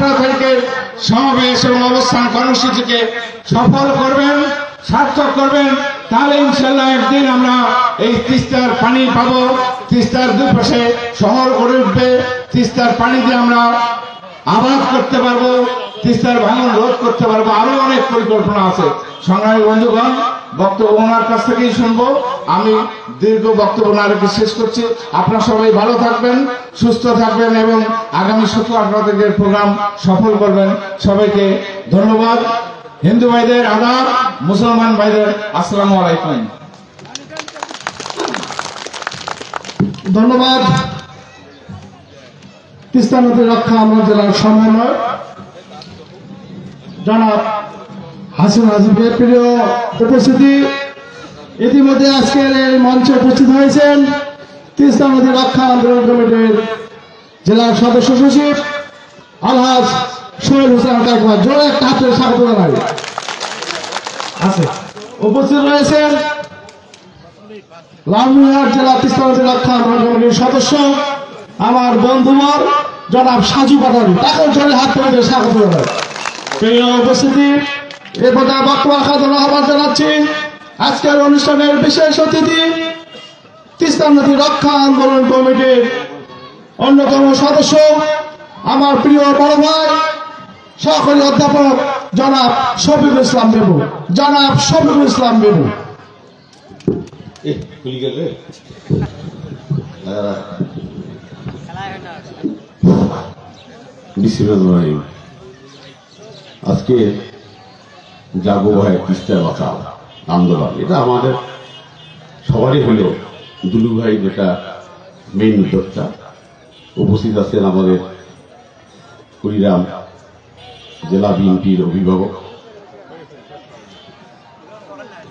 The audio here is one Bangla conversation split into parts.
তারিখের সমাবেশ এবং অবস্থান কর্মসূচিকে সফল করবেন, সার্থক করবেন, তাহলে ইনশাল্লাহ একদিন আমরা এই তিস্তার পানি পাবো। তিস্তার দুপাশে শহর গড়ে উঠবে, তিস্তার পানি দিয়ে আমরা আবাদ করতে পারবো, তিস্তার ভাঙন রোধ করতে পারবো। আরো অনেক পরিকল্পনা আছে। সংগ্রামী বন্ধুগণ, বক্তব্য ওনার কাছ থেকেই শুনবো। আমি দীর্ঘ বক্তব্য না রেখে শেষ করছি। আপনারা সবাই ভালো থাকবেন, সুস্থ থাকবেন এবং আগামী 17-18 তারিখের প্রোগ্রাম সফল করবেন। সবাইকে ধন্যবাদ। হিন্দু ভাইদের আদাব, মুসলমান ভাইদের আসসালামু আলাইকুম। ধন্যবাদ। তিস্তা নদী রক্ষা আন্দোলন জেলার সমন্বয় জনাব হাসিন হাজিবের প্রিয় উপস্থিতি, ইতিমধ্যে আজকের এই মঞ্চে উপস্থিত হয়েছেন তিস্তা নদী রক্ষা আন্দোলন কমিটির জেলার সদস্য সচিব আলহাজ সোহেল হোসেন কাকওয়ার। জোরে একটা হাতের স্বাগত জানাই। আছে উপস্থিত রয়েছেন লালমনিরহাট জেলা তিস্তা নদী রক্ষা আন্দোলন কমিটির সদস্য আমার বন্ধুবর জনাব সাজু পাটারি। তাকে জোরে হাত তুলে স্বাগত জানাই। প্রিয় উপস্থিতি, এ পর্যায়ে বক্তব্য রাখার জন্য আহ্বান জানাচ্ছি আজকের অনুষ্ঠানের বিশেষ অতিথি তিস্তা নদী রক্ষা আন্দোলন কমিটির অন্যতম সদস্য আমার প্রিয় বড় ভাই সহকারী অধ্যাপক জনাব শফিকুল ইসলাম বেবু। জনাব শফিকুল ইসলাম বেবু। আজকে জাগো ভাই তিস্তা বাঁচাও আন্দোলন, এটা আমাদের সবারই হলেও দুলু ভাই যেটা মেইন উদ্যোক্তা। উপস্থিত আছেন আমাদের কুড়িগ্রাম জেলা বিএনপির অভিভাবক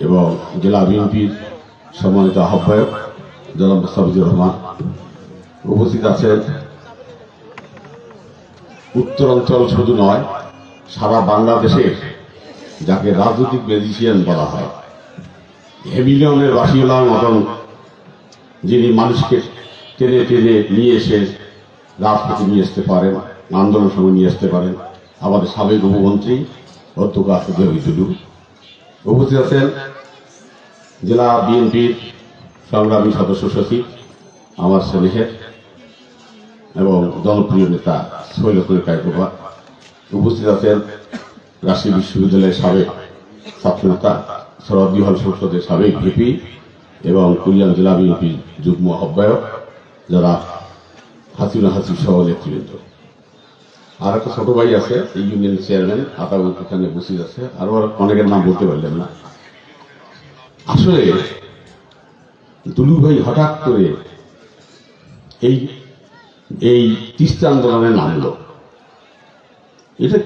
এবং জেলা বিএনপির সম্মানিত আহ্বায়ক জনাব মোস্তাফিজুর রহমান। উপস্থিত আছেন উত্তরাঞ্চল শুধু নয়, সারা বাংলাদেশের যাকে রাজনৈতিক ম্যাজিশিয়ান বলা হয়, হেমিলিয়নের বাসিওয়ালার মতন যিনি মানুষকে টেনে টেনে নিয়ে এসে রাজপথে নিয়ে আসতে পারেন, আন্দোলন সময় নিয়ে আসতে পারেন, আমাদের সাবেক উপমন্ত্রী অধ্যক্ষ আসাদ দুলু। উপস্থিত আছেন জেলা বিএনপির সংগ্রামী সদস্য সচিব আমার স্নেহের এবং জনপ্রিয় নেতা সোহেল হোসেন কাকওয়া। উপস্থিত আছেন রাজশাহী বিশ্ববিদ্যালয়ের সাবেক ছাত্রনেতা সরদি হল সংসদের সাবেক ভিপি এবং কুড়িগ্রাম জেলা বিএনপির যুগ্ম আহ্বায়ক যারা হাসিনা হাসিব সহ নেতৃবৃন্দ। আর একটা ছোট ভাই আছে এই ইউনিয়ন চেয়ারম্যান আতাউল, এখানে উপস্থিত আছে। আরো অনেকের নাম বলতে পারলেন না। আসলে দুলু ভাই হঠাৎ করে এই তিস্তা আন্দোলনে নামলো, এটা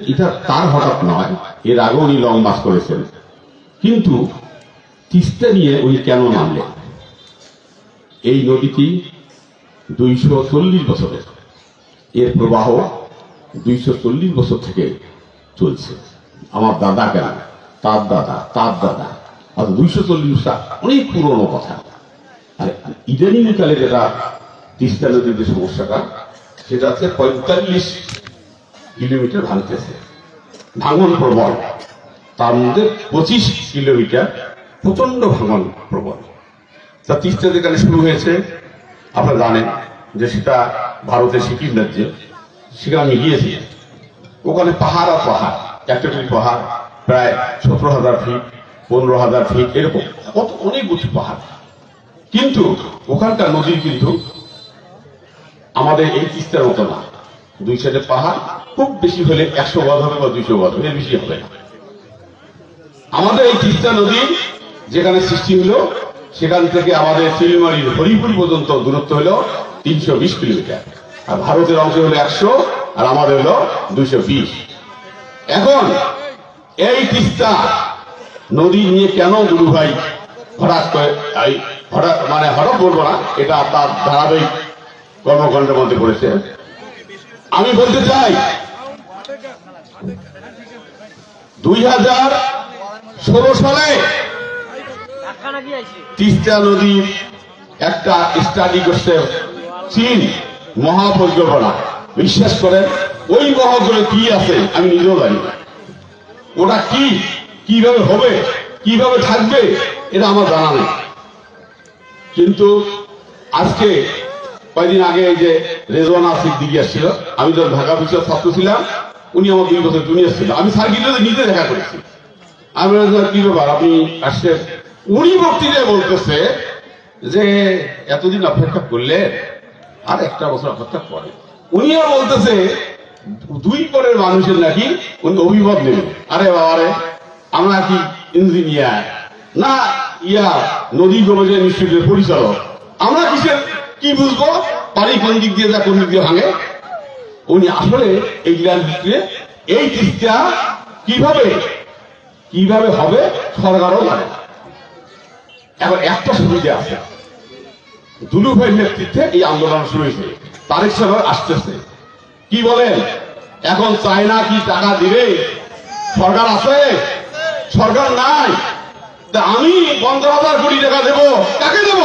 তার হঠাৎ নয়, এর আগে উনি লং মার্চ করেছেন। কিন্তু তিস্তা নিয়ে উনি কেন নামলেন? এই নদীটি 240 বছরের, এর প্রবাহ 240 বছর থেকে চলছে। আমার দাদা কেন, তার দাদা, তার দাদা, আর 240 অনেক পুরনো কথা। আর ইদানিং কালে যেটা তিস্তা নদীর যে সমস্যাটা, সেটা হচ্ছে 45 কিলোমিটার ভাঙতেছে, ভাঙন প্রবল। তার মধ্যে 25 কিলোমিটার প্রচন্ড ভাঙন প্রবল। তা তিস্তা যেখানে শুরু হয়েছে আপনারা জানেন যে সেটা ভারতের সিকিম রাজ্যে, সেখানে আমি গিয়েছি। ওখানে পাহাড় আর পাহাড়, একটা পাহাড় প্রায় 17,000 ফিট, 15,000 ফিট, এরকম কত অনেক উঁচু পাহাড়। কিন্তু ওখানকার নদী কিন্তু আমাদের এই তিস্তার মতো না। দুই সাইডে পাহাড়, খুব বেশি হলে 100 গজ হবে বা 200 গজ হবে, এর বেশি হবে না। আমাদের এই তিস্তা নদী যেখানে সৃষ্টি হলো, সেখান থেকে আমাদের শিলিমারির হরিপুর পর্যন্ত দূরত্ব হলো 320 কিলোমিটার। আর ভারতের অংশ হলো 100 আর আমাদের হলো 220। এখন এই তিস্তা নদী নিয়ে কেন দুলু ভাই হঠাৎ বলবো না, এটা তার ধারাবাহিক কর্মকাণ্ডের মধ্যে পড়েছে। আমি বলতে চাই 2016 সালে তিস্তা নদীর একটা স্টাডি করছে চীন মহাপরিকল্পনা। বিশ্বাস করেন ওই মহাজলে কি আছে আমি নিজেও জানি না। ওটা কি, কিভাবে হবে, কিভাবে থাকবে, এটা আমার জানা নেই। কিন্তু আজকে কয়েকদিন আগে এই যে রেজওয়ানা সিদ্দিকী আসছিল, আমি তো ঢাকা বিশ্ববিদ্যালয়ের ছাত্র ছিলাম, উনি আমার 2 বছর জুনিয়র ছিল, আমি সার্কিটে নিজে দেখা করেছি। আমি কি ব্যাপার আপনি আসছেন? উনি বক্তৃতায় বলতেছে যে এতদিন অপেক্ষা করলে আর 1 বছর অপেক্ষা করে। উনিও বলতেছে 2 পরের মানুষের নাকি উনি অভিমত নেবেন। আরে বাবারে, আমরা কি ইঞ্জিনিয়ার না নদী জলজ ইনস্টিটিউটের পরিচালক? আমরা কি বুঝবো পানি কোন দিক দিয়ে যা কোন দিক দিয়ে ভাঙে? উনি আসলে এইগুলার ভিতরে এই তিস্তা কিভাবে হবে সরকারও জানে না। এখন একটা সুবিধা আছে, দুলু ভাইয়ের নেতৃত্বে এই আন্দোলন শুরু হয়েছে, তারেক সাহেব আসতেছে। কি বলেন? এখন চায়না কি টাকা দিবে? সরকার আছে? সরকার নাই। তা আমি 15,000 কোটি টাকা দেব, কাকে দেব?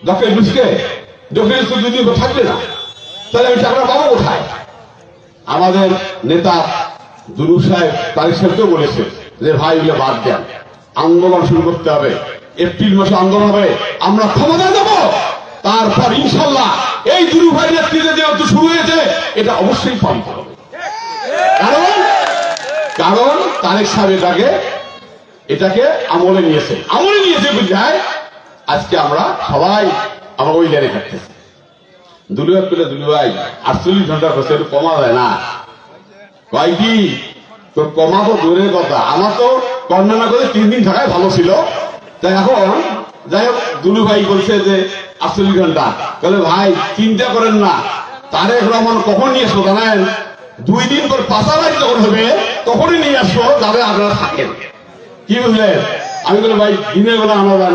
ডক্টর ইউনূসকে? ডক্টর ইউনূস যদি থাকবে না, তাহলে আমি টাকা পাবো কোথায়? আমাদের নেতা দুলু সাহেব তারেক সাহেবকেও বলেছে যে ভাই এগুলো বাদ দেন, আন্দোলন শুরু করতে হবে, এপ্রিল মাসে আন্দোলন হবে, আমরা ক্ষমতা দেব, তারপর ইনশাল্লাহ এই দুলু ভাই নেতৃত্বে যেহেতু শুরু হয়েছে এটা অবশ্যই পালিত হবে। কারণ তারেক সাহেব এটাকে আমলে নিয়েছে বুঝায় আজকে আমরা সবাই আমরা ওই লাইনে থাকতেছি। দুলু ভাই 48 ঘন্টা বসে কমা যায় না, কয় কি তো কমা তো দূরের কথা, আমার তো কর্ণনা করে 3 দিন থাকায় ভালো ছিল। তাই এখন যাই হোক দুলু ভাই বলছে যে 48 ঘন্টা, তাহলে ভাই চিন্তা করেন না, তারেক রহমান কখন নিয়ে আসবো জানেন? 2 দিন পর পাশাপাশি যখন হবে তখনই নিয়ে আসবো, যাতে আপনারা থাকেন। কি বুঝলেন? আমি বলি ভাই দিনের বেলা আনা যায়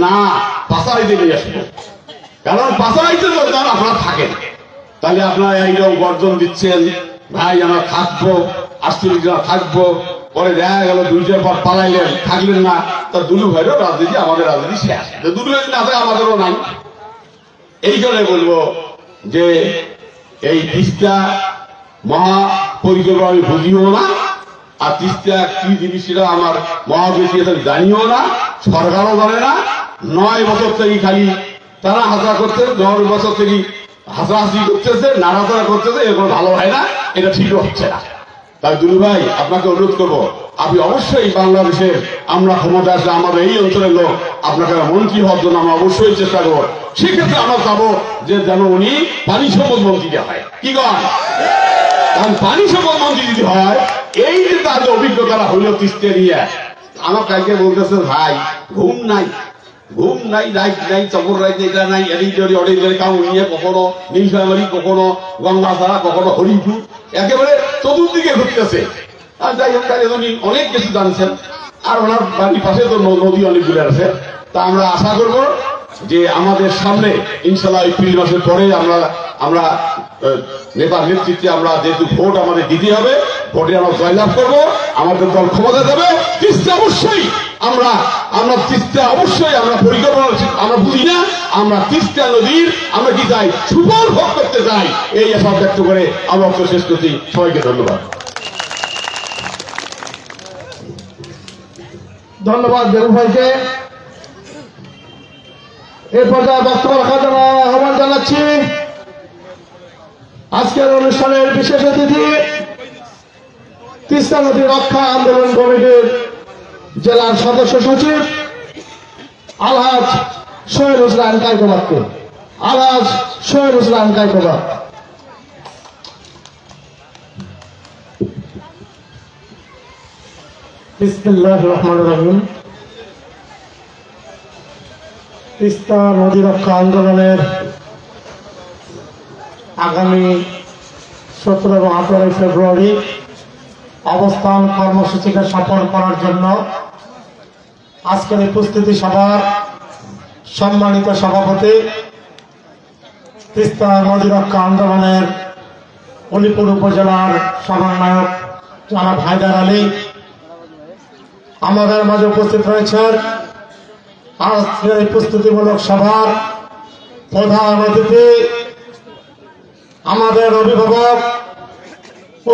না, পাশাপাশিতে নিয়ে আসবো, কারণ পাশাপাশিতে যখন আপনারা থাকেন তাহলে আপনারা এইরকম গর্জন দিচ্ছেন ভাই আমরা থাকবো, 48 জন থাকবো, পরে দেখা গেল 2টার পর পালাইলেন, থাকলেন না। তা দুলু ভাইরও রাজনীতি, আমাদের রাজনীতি শেষ। দুলু ভাই না থাকে আমাদেরও নাই। এই জন্য বলবো যে এই তিস্তা মহাপরিকল্পনা আমি বুঝিও না, আর তিস্তা কি জিনিস সেটা আমার মহাবেশি জানিও না, সরকারও জানে না। 9 বছর থেকে খালি তারা হাসা করতে, 9 বছর থেকে হাসাহাসি করতেছে, নাড়াচাড়া করতেছে, এরকম ভালো হয় না, এটা ঠিক হচ্ছে না। তাই দুলু ভাই আপনাকে অনুরোধ করবো, আপনি অবশ্যই বাংলাদেশের আমরা ক্ষমতা আসলে আমাদের এই অঞ্চলের লোক, আপনাকে মন্ত্রী হওয়ার জন্য আমরা অবশ্যই চেষ্টা করবো। সেক্ষেত্রে আমরা চাবো যে যেন উনি পানি সম্পদ মন্ত্রী হয়। কি কন? কারণ পানি সম্পদ মন্ত্রী যদি হয়, এই যে তার যে অভিজ্ঞতা হইল তিস্তা নিয়ে, আমার কালকে বলতেছে ভাই ঘুম নাই, রাইট নাই, চবর রাইট, এটা নাই, অডিটরি কাউন্ট নিয়ে কখনো নীলফামারী, কখনো গঙ্গাধারা, কখনো হরিপুর, একেবারে চতুর্দিকে ঘুরতেছে। আর যাই হোক তাহলে উনি অনেক কিছু জানছেন, আর ওনার বাড়ির পাশে তো নদী অনেকগুলো আছে। তা আমরা আশা করব যে আমাদের সামনে ইনশাল্লাহ এপ্রিল মাসের পরে আমরা নেতার নেতৃত্বে আমরা যেহেতু ভোট আমাদের দিতে হবে, ভোটে আমরা জয়লাভ করবো, আমাদের দল ক্ষমতা দেবে। তিস্তা অবশ্যই আমরা তিস্তা অবশ্যই আমরা পরিকল্পনা আমরা বুঝি না, আমরা তিস্তা নদীর আমরা কি চাই, সুফল ভোগ করতে চাই। এই আশা ব্যক্ত করে আমরা শেষ করছি। সবাইকে ধন্যবাদ। ধন্যবাদ দেবু ভাইকে। এ পর্যায়ে বক্তব্য রাখার জন্য আহ্বান জানাচ্ছি আজকের অনুষ্ঠানের বিশেষ অতিথি তিস্তা নদী রক্ষা আন্দোলন কমিটির জেলার সদস্য সচিব আলহাজ সোহেল হোসেন কায়কোবাদকে। আলহাজ সোহেল হোসেন কায়কোবাদ। বিসমিল্লাহির রহমানির রহিম। তিস্তা নদী রক্ষা আন্দোলনের আগামী 17 এবং 18 ফেব্রুয়ারি অবস্থান কর্মসূচিকে সফল করার জন্য আজকের এই প্রস্তুতি সভার সম্মানিত সভাপতি, তিস্তা নদী রক্ষা আন্দোলনের অলিপুর উপজেলার সমন্বয়ক জনাব হায়দার আলী, আমাদের মাঝে উপস্থিত রয়েছেন আজকের এই প্রস্তুতিমূলক সভার প্রধান অতিথি আমাদের অভিভাবক,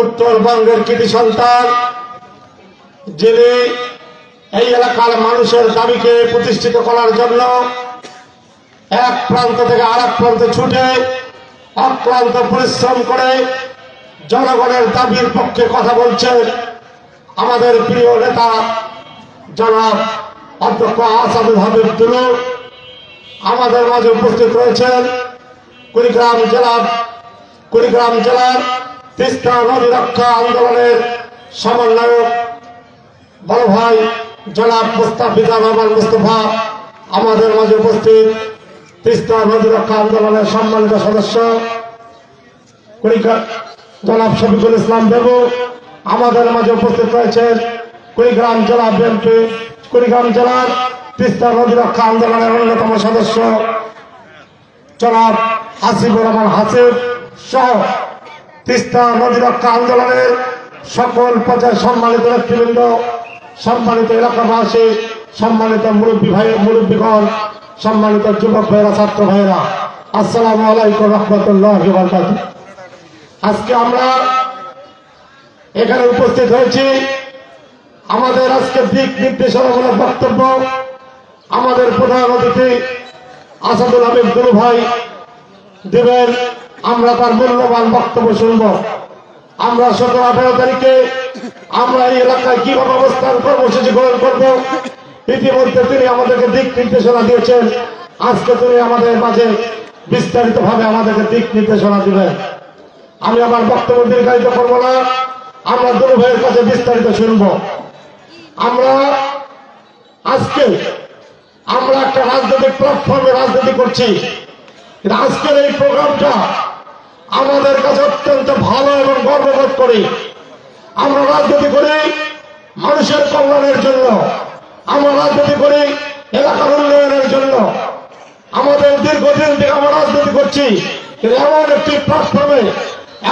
উত্তরবঙ্গের কৃতি সন্তান, যিনি এই এলাকার মানুষের দাবিকে প্রতিষ্ঠিত করার জন্য এক প্রান্ত থেকে আরেক প্রান্তে ছুটে অক্লান্ত পরিশ্রম করে জনগণের দাবির পক্ষে কথা বলছেন আমাদের প্রিয় নেতা জনাব অধ্যক্ষ আসাদুল হাবিব দুলু। আমাদের মাঝে উপস্থিত রয়েছেন কুড়িগ্রাম জেলার তিস্তা নদী রক্ষা আন্দোলনের সমন্বয়ক বড় ভাই জনাব মুস্তাফিজুর রহমান মুস্তফা। আমাদের মাঝে উপস্থিত তিস্তা নদী রক্ষা আন্দোলনের সম্মানিত সদস্য জনাব শফিকুল ইসলাম দেবু। আমাদের মাঝে উপস্থিত রয়েছেন কুড়িগ্রাম জেলা বিএনপি কুড়িগ্রাম জেলার তিস্তা নদী রক্ষা আন্দোলনের অন্যতম সদস্য জনাব হাসিবুর রহমান হাসিব সহ তিস্তা নদী রক্ষা আন্দোলনের সকল পর্যায়ে সম্মানিত নেতৃবৃন্দ, সম্মানিত এলাকাবাসী, সম্মানিত মুরব্বীগণ, সম্মানিত যুবক ভাইয়েরা, ছাত্র ভাইয়েরা, আসসালামু আলাইকুম রহমতুল্লাহি ওয়া বারাকাতুহু। আজকে আমরা এখানে উপস্থিত হয়েছি, আমাদের আজকে দিক নির্দেশনামূলক বক্তব্য আমাদের প্রধান অতিথি আসাদুল হাবিব দুলু ভাই দেবেন। আমরা তার মূল্যবান বক্তব্য শুনব। আমরা 17-18 তারিখে আমরা এই এলাকায় কিভাবে অবস্থান কর্মসূচি গ্রহণ করব, ইতিমধ্যে তিনি আমাদেরকে দিক নির্দেশনা দিয়েছেন। আজকে তিনি আমাদের মাঝে বিস্তারিত ভাবে আমাদেরকে দিক নির্দেশনা দিবেন। আমি আমার বক্তব্য দীর্ঘায়িত করব না, আমরা দুলু ভাইয়ের কাছে বিস্তারিত শুনব। আজকে আমরা একটা রাজনৈতিক প্ল্যাটফর্মে রাজনীতি করছি। আজকের এই প্রোগ্রামটা আমাদের কাছে অত্যন্ত ভালো এবং গর্ববোধ করি। আমরা রাজনীতি করি মানুষের কল্যাণের জন্য, আমরা রাজনীতি করি এলাকার উন্নয়নের জন্য। আমাদের দীর্ঘদিন থেকে আমরা রাজনীতি করছি, কিন্তু এমন একটি প্ল্যাটফর্মে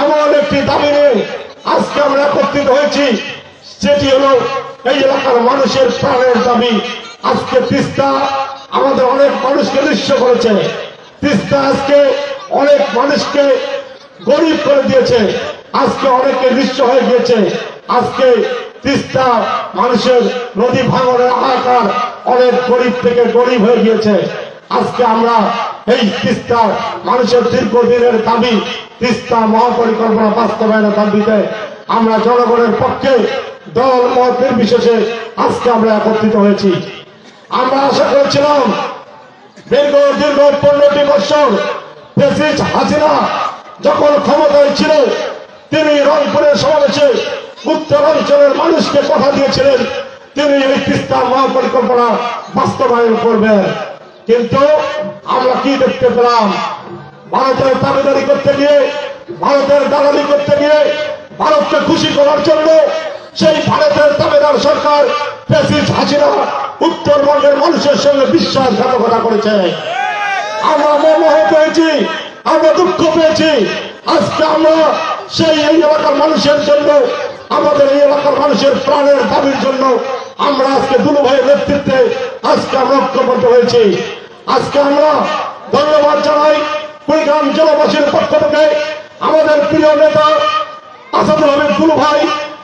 এমন একটি দাবি নিয়ে আজকে আমরা একত্রিত হয়েছি, সেটি হল এই এলাকার মানুষের প্রাণের দাবি। আজকে তিস্তা আমাদের অনেক মানুষকে নিঃস্ব করেছে, তিস্তা আজকে অনেক মানুষকে গরিব করে দিয়েছে, আজকে অনেকে নিঃস্ব হয়ে গিয়েছে। আজকে তিস্তা মানুষের নদী ভাঙনের আকার অনেক গরিব থেকে গরিব হয়ে গিয়েছে। আজকে আমরা এই তিস্তা মানুষের দীর্ঘদিনের দাবি, তিস্তা মহাপরিকল্পনা বাস্তবায়নের দাবিতে আমরা জনগণের পক্ষে দল মত নির্বিশেষে আজকে আমরা একত্রিত হয়েছি। আমরা আশা করেছিলাম দীর্ঘ 15টি বছর ফ্যাসিস্ট হাসিনা যখন ক্ষমতায় ছিল, তিনি রংপুরের সমাবেশে উত্তরাঞ্চলের মানুষকে কথা দিয়েছিলেন তিনি এই তিস্তা মহাপরিকল্পনা বাস্তবায়ন করবেন। কিন্তু আমরা কি দেখতে পেলাম? ভারতের দাবিদারি করতে গিয়ে, ভারতের দালালি করতে গিয়ে, ভারতকে খুশি করার জন্য সেই ভারতের দাবিদার সরকার ফ্যাসিস্ট হাসিনা উত্তরবঙ্গের মানুষের সঙ্গে বিশ্বাসঘাতকতা করেছে। আমরা মর্মাহত পেয়েছি, আমরা দুঃখ পেয়েছি। আজকে আমরা সেই এই এলাকার মানুষের জন্য, আমাদের এই এলাকার মানুষের প্রাণের দাবির জন্য আমরা আজকে দুলু ভাইয়ের নেতৃত্বে আজকে আমরা ঐক্যবদ্ধ হয়েছি। আজকে আমরা ধন্যবাদ জানাই কুড়িগ্রাম জেলাবাসীর পক্ষ থেকে আমাদের প্রিয় নেতা আসাদুল হাবিব দুলু ভাই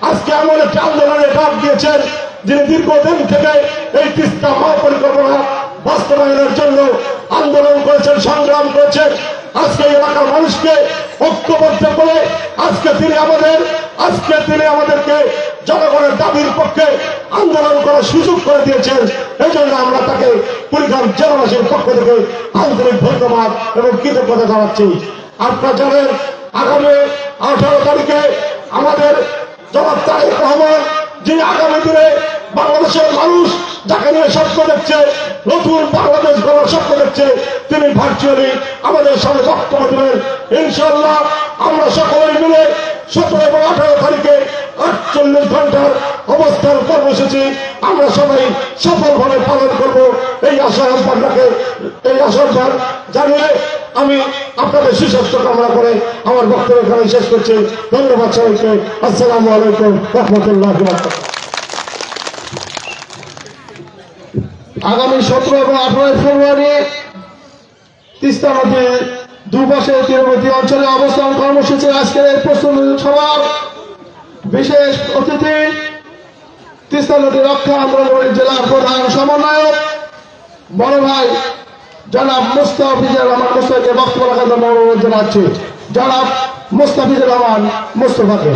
আজকে এমন একটি আন্দোলনের ডাক দিয়েছেন, যিনি দীর্ঘদিন থেকে এই তিস্তা মহাপরিকল্পনা বাস্তবায়নের জন্য আন্দোলন করেছেন, সংগ্রাম করেছেন। আজকে এলাকার মানুষকে ঐক্যবদ্ধ করে আজকে তিনি আমাদেরকে জনগণের দাবির পক্ষে আন্দোলন করার সুযোগ করে দিয়েছেন। এই জন্য আমরা তাকে কুড়িগ্রাম জেলাবাসীর পক্ষ থেকে আন্তরিক ধন্যবাদ এবং কৃতজ্ঞতা জানাচ্ছি। আপনারা জানেন আগামী 18 তারিখে আমাদের জনাব তারেক রহমান, যিনি আগামী দিনে বাংলাদেশের মানুষ যাকে নিয়ে স্বপ্ন দেখছে, নতুন বাংলাদেশ গড়ার স্বপ্ন দেখছে, তিনি ভার্চুয়ালি আমাদের সামনে বক্তব্য দেবেন। ইনশাআল্লাহ আমরা সকলে মিলে 17 এবং 18 তারিখে 48 ঘন্টার অবস্থান কর্মসূচি আমরা সবাই সফলভাবে পালন করব, এই আশাবাদ জানিয়ে আমি আপনাদের সুস্বাস্থ্য কামনা করে আমার বক্তব্য এখানে শেষ করছি। ধন্যবাদ সবাইকে। আসসালামু আলাইকুম রহমতুল্লাহ। আগামী 17 এবং 18 ফেব্রুয়ারি তিস্তা নদী দুপাশে তীরবর্তী অঞ্চলে অবস্থান কর্মসূচি আজকের এই প্রস্তুতি সভার বিশেষ অতিথি তিস্তা নদী রক্ষা আন্দোলনের জেলার প্রধান সমন্বয়ক বড় ভাই জনাব মুস্তাফিজুর রহমান মুস্তাফাকে বক্তব্য রাখার জন্য অনুরোধ জানাচ্ছি। জনাব মুস্তাফিজুর রহমান মুস্তাফাকে।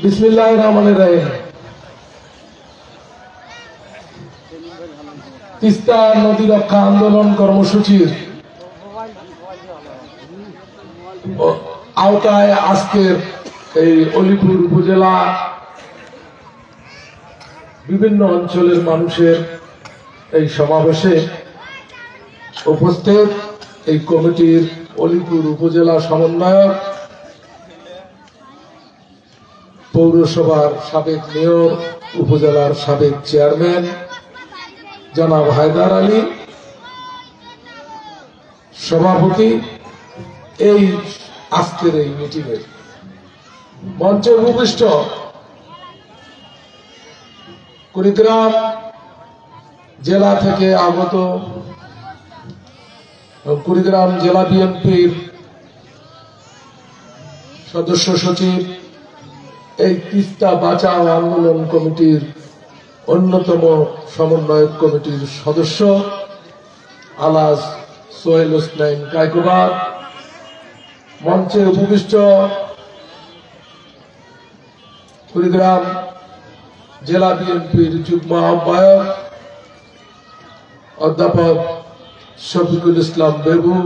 বিসমিল্লাহির রহমানির রহিম। তিস্তা নদী রক্ষা আন্দোলন কর্মসূচির আওতায় আজকের এই অলিপুর উপজেলা বিভিন্ন অঞ্চলের মানুষের এই সমাবেশে উপস্থিত এই কমিটির অলিপুর উপজেলা সমন্বয়ক, পৌরসভার সাবেক মেয়র, উপজেলার সাবেক চেয়ারম্যান জনাব হায়দার আলী, সভাপতি এই আজকের এই মিটিংয়ের মঞ্চে উপবিষ্ট কুড়িগ্রাম জেলা থেকে আগত কুড়িগ্রাম জেলা বিএনপির সদস্য সচিব, এই তিস্তা বাঁচাও আন্দোলন কমিটির অন্যতম সমন্বয়ক কমিটির সদস্য আলাস সোহেল হোসেন কায়কোবাদ, মঞ্চে উপবিষ্ট কুড়িগ্রাম জেলা বিএনপির যুগ্ম আহ্বায়ক অধ্যাপক শফিকুল ইসলাম বেবু,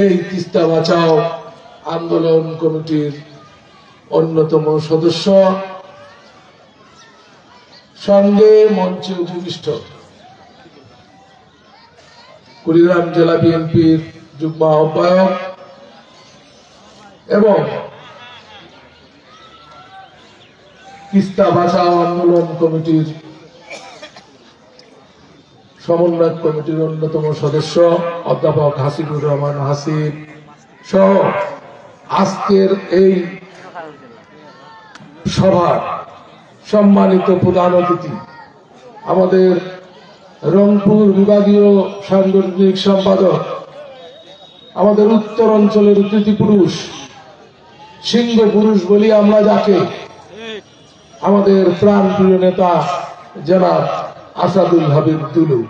এই তিস্তা বাঁচাও আন্দোলন কমিটির অন্যতম সদস্য, সঙ্গে মঞ্চে উপবিষ্ট কুড়িগ্রাম জেলা বিএনপির যুগ্ম আহ্বায়ক এবং তিস্তা বাঁচাও আন্দোলন কমিটির সমন্বয় কমিটির অন্যতম সদস্য অধ্যাপক হাসিবুর রহমান হাসিব সহ আজকের এই সভার সম্মানিত প্রধান অতিথি আমাদের রংপুর বিভাগীয় সাংগঠনিক সম্পাদক, আমাদের উত্তর অঞ্চলের অতিথি পুরুষ, সিংহ পুরুষ বলি আমরা যাকে, আমাদের প্রাণপ্রিয় নেতা জনাব আসাদুল হাবিব দুলু,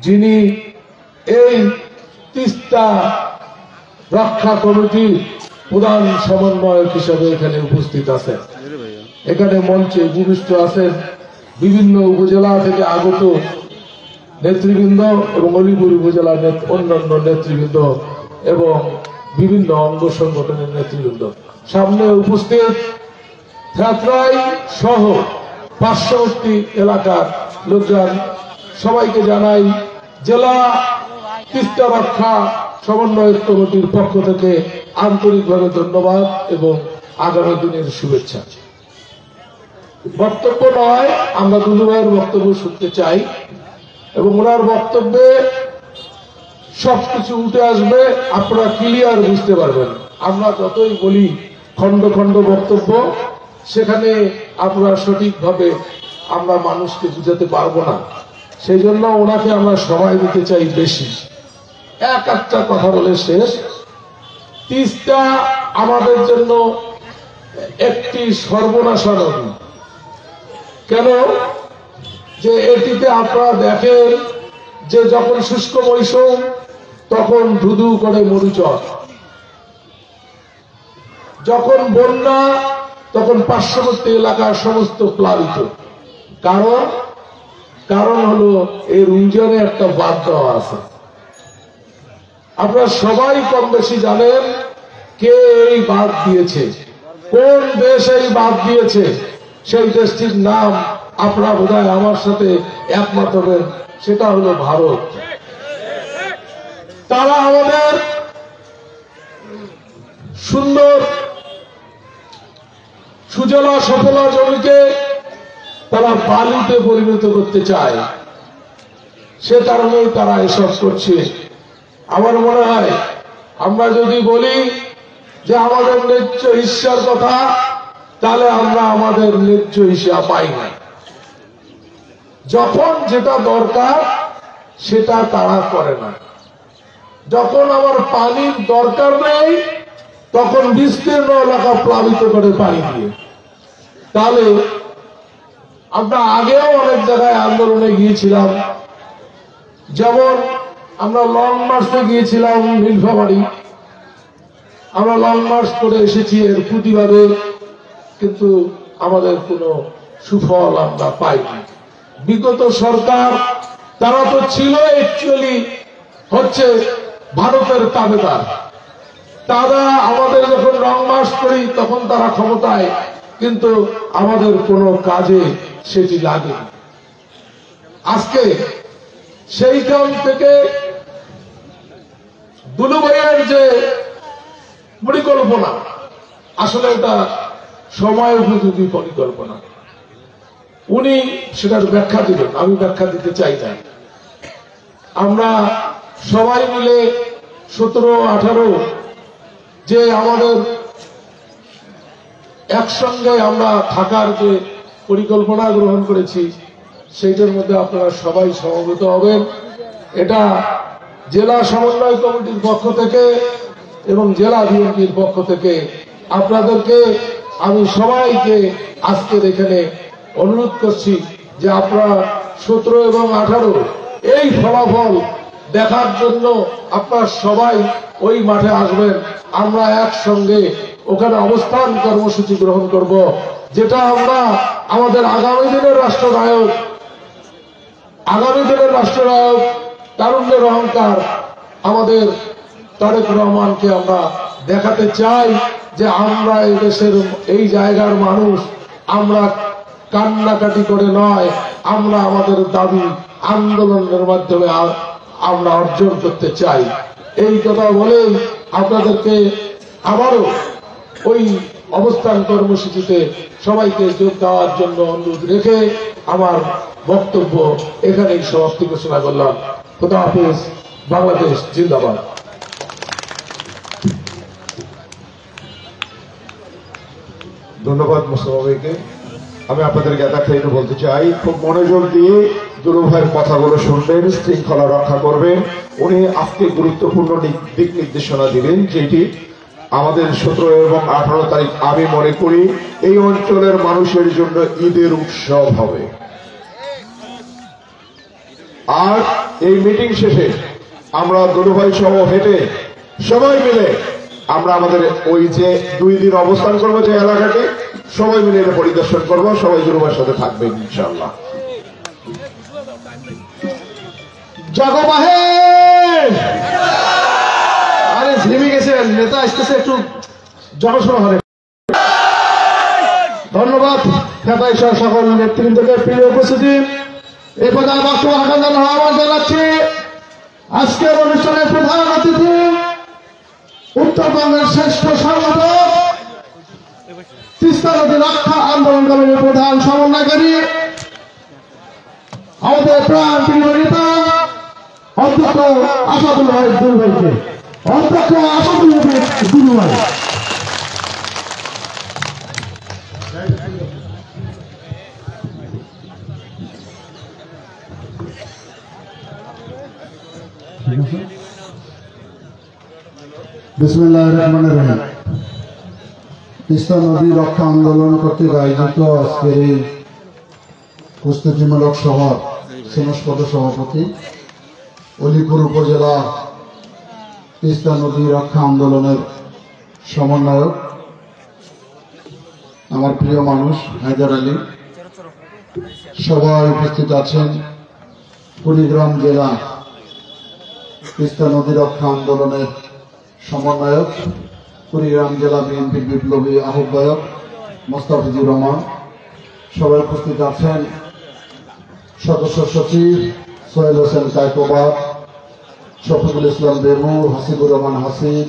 যিনি এই তিস্তা রক্ষা কমিটির প্রধান সমন্বয়ক হিসেবে এখানে উপস্থিত আছেন। এখানে মঞ্চে উপবিষ্ট আছেন বিভিন্ন উপজেলা থেকে আগত নেতৃবৃন্দ এবং অলিপুর উপজেলার অন্যান্য নেতৃবৃন্দ এবং বিভিন্ন অঙ্গ সংগঠনের নেতৃবৃন্দ। সামনে উপস্থিত থাত্রাই সহ পার্শ্ববর্তী এলাকার লোকজন, সবাইকে জানাই জেলা তিস্তা রক্ষা সমন্বয় কমিটির পক্ষ থেকে আন্তরিকভাবে ধন্যবাদ এবং আগামী দিনের শুভেচ্ছা। বক্তব্য নয়, আমরা দুলু ভাইয়ের বক্তব্য শুনতে চাই এবং ওনার বক্তব্যে সবকিছু উঠে আসবে, আপনারা ক্লিয়ার বুঝতে পারবেন। আমরা যতই বলি খন্ড খন্ড বক্তব্য, সেখানে আপনারা সঠিকভাবে আমরা মানুষকে বুঝাতে পারবো না। সেই জন্য ওনাকে আমরা সময় দিতে চাই বেশি। এক একটা কথা বলে শেষ। তিস্তা আমাদের জন্য একটি সর্বনাশা নদী। কেন? যে এটিতে আপনারা দেখেন যে যখন শুষ্ক মৌসুম তখন ধুধু করে মরুচর, যখন বন্যা তখন পার্শ্ববর্তী এলাকার সমস্ত প্লাবিত। কারণ হলো এর উজানে একটা বাঁধ দেওয়া আছে। আপনারা সবাই কম বেশি জানেন কে এই বাঁধ দিয়েছে, কোন দেশ এই বাঁধ দিয়েছে। সেই দেশটির নাম আপনারা বোধহয় আমার সাথে একমত হবেন, সেটা হলো ভারত। তারা আমাদের সুন্দর সুজলা সফলা জমিকে তারা বালিতে পরিণত করতে চায়, সে কারণেই তারা এসব করছে। আমার মনে হয় আমরা যদি বলি যে আমাদের ন্যায্য হিস্যার কথা, তাহলে আমরা আমাদের ন্যায্য হিস্যা পাই না। যখন যেটা দরকার সেটা তারা করে না। যখন আমার পানির দরকার নেই তখন বিস্তীর্ণ এলাকা প্লাবিত করে পানি দিয়ে। তাহলে আমরা আগেও অনেক জায়গায় আন্দোলনে গিয়েছিলাম, যেমন আমরা লং মার্চে গিয়েছিলাম নীলফামারী, আমরা লং মার্চ করে এসেছি এর প্রতিবাদে, কিন্তু আমাদের কোনো সুফল আমরা পাইনি। বিগত সরকার তারা তো ছিল অ্যাকচুয়ালি হচ্ছে ভারতের তাবেদার। তারা আমাদের যখন লং মার্চ করি তখন তারা ক্ষমতায়, কিন্তু আমাদের কোনো কাজে সেটি লাগে। আজকে সেইখান থেকে দুলু ভাইয়ের যে পরিকল্পনা, আসলে এটা সময় উপযোগী পরিকল্পনা। উনি সেটার ব্যাখ্যা দিবেন, আমি ব্যাখ্যা দিতে চাই না। আমরা সবাই মিলে 17-18 যে আমাদের একসঙ্গে আমরা থাকার যে পরিকল্পনা গ্রহণ করেছি, সেইটার মধ্যে আপনারা সবাই সমবেত হবেন। এটা জেলা সমন্বয় কমিটির পক্ষ থেকে এবং জেলা বিএনপির পক্ষ থেকে আপনাদেরকে আমি সবাইকে আজকের এখানে অনুরোধ করছি যে আপনারা 17 এবং 18 এই ফলাফল দেখার জন্য আপনারা সবাই ওই মাঠে আসবেন। আমরা একসঙ্গে ওখানে অবস্থান কর্মসূচি গ্রহণ করব, যেটা আমরা আমাদের আগামী দিনের রাষ্ট্রনায়ক তারুণ্যের অহংকার আমাদের তারেক রহমানকে আমরা দেখাতে চাই যে আমরা এই দেশের এই জায়গার মানুষ, আমরা কান্নাকাটি করে নয়, আমরা আমাদের দাবি আন্দোলনের মাধ্যমে আমরা অর্জন করতে চাই। এই কথা বলেই আপনাদেরকে আবারও ওই অবস্থান কর্মসূচিতে সবাইকে যোগ দেওয়ার জন্য অনুরোধ রেখে আমার বক্তব্য এখানেই সমাপ্তি ঘোষণা করলাম। খোদা হাফেজ। বাংলাদেশ জিন্দাবাদ। ধন্যবাদ মোস্তফা ভাইকে। আমি আপনাদেরকে একটু বলতে চাই, খুব মনোযোগ দিয়ে দুলু ভাইয়ের কথাগুলো শুনবেন, শৃঙ্খলা রক্ষা করবেন। উনি আজকে গুরুত্বপূর্ণ দিক নির্দেশনা দিলেন, যেটি আমাদের 17 এবং 18 তারিখ আমি মনে করি এই অঞ্চলের মানুষের জন্য ঈদের উৎসব হবে। আর এই মিটিং শেষে আমরা দুলু ভাই সহ হেঁটে সবাই মিলে আমরা আমাদের ওই যে 2 দিন অবস্থান করবো যে এলাকাটি, সবাই মিলে এটা পরিদর্শন করবো। সবাই দুলু ভাইয়ের সাথে থাকবেন ইনশাআল্লাহ। জগবাহে আরে ঝিমি গেছেন, নেতা আসতেছে, একটু জনসভা হবে। ধন্যবাদ নেতা ঈশ্বর সকল নেতৃবৃন্দকে। প্রিয় উপস্থিতি, এই পর্যায়ে বক্তব্য রাখার জন্য আহ্বান জানাচ্ছি আজকের অনুষ্ঠানের প্রধান অতিথি, উত্তরবঙ্গের শ্রেষ্ঠ সংগঠক, তিস্তা নদী রক্ষা আন্দোলন কমিটির প্রধান সমন্বয়কারী, আমাদের প্রাণ প্রিয় নেতা অধ্যক্ষ আসাদুল ভাই দুলু ভাইকে। অধ্যক্ষ আসাদুল ভাই দুলু ভাই। বিসমিল্লাহির রহমানির রহিম। তিস্তা নদী রক্ষা আন্দোলন কর্তৃক আয়োজিত আজকের এই প্রস্তুতিমূলক সভা সেনস্পদ সভাপতি, অলিপুর উপজেলা তিস্তা নদী রক্ষা আন্দোলনের সমন্বয়ক, আমার প্রিয় মানুষ হায়দার আলী, সবাই উপস্থিত আছেন কুড়িগ্রাম জেলা তিস্তা নদী রক্ষা আন্দোলনের সমন্বয়ক, কুড়িগ্রাম জেলা বিএনপির বিপ্লবী আহ্বায়ক মোস্তাফিজুর রহমান, সবাই উপস্থিত আছেন সদস্য সচিব সোহেল হোসেন কায়কোবাদ, শফিকুল ইসলাম বেমু, হাসিবুর রহমান হাসিব,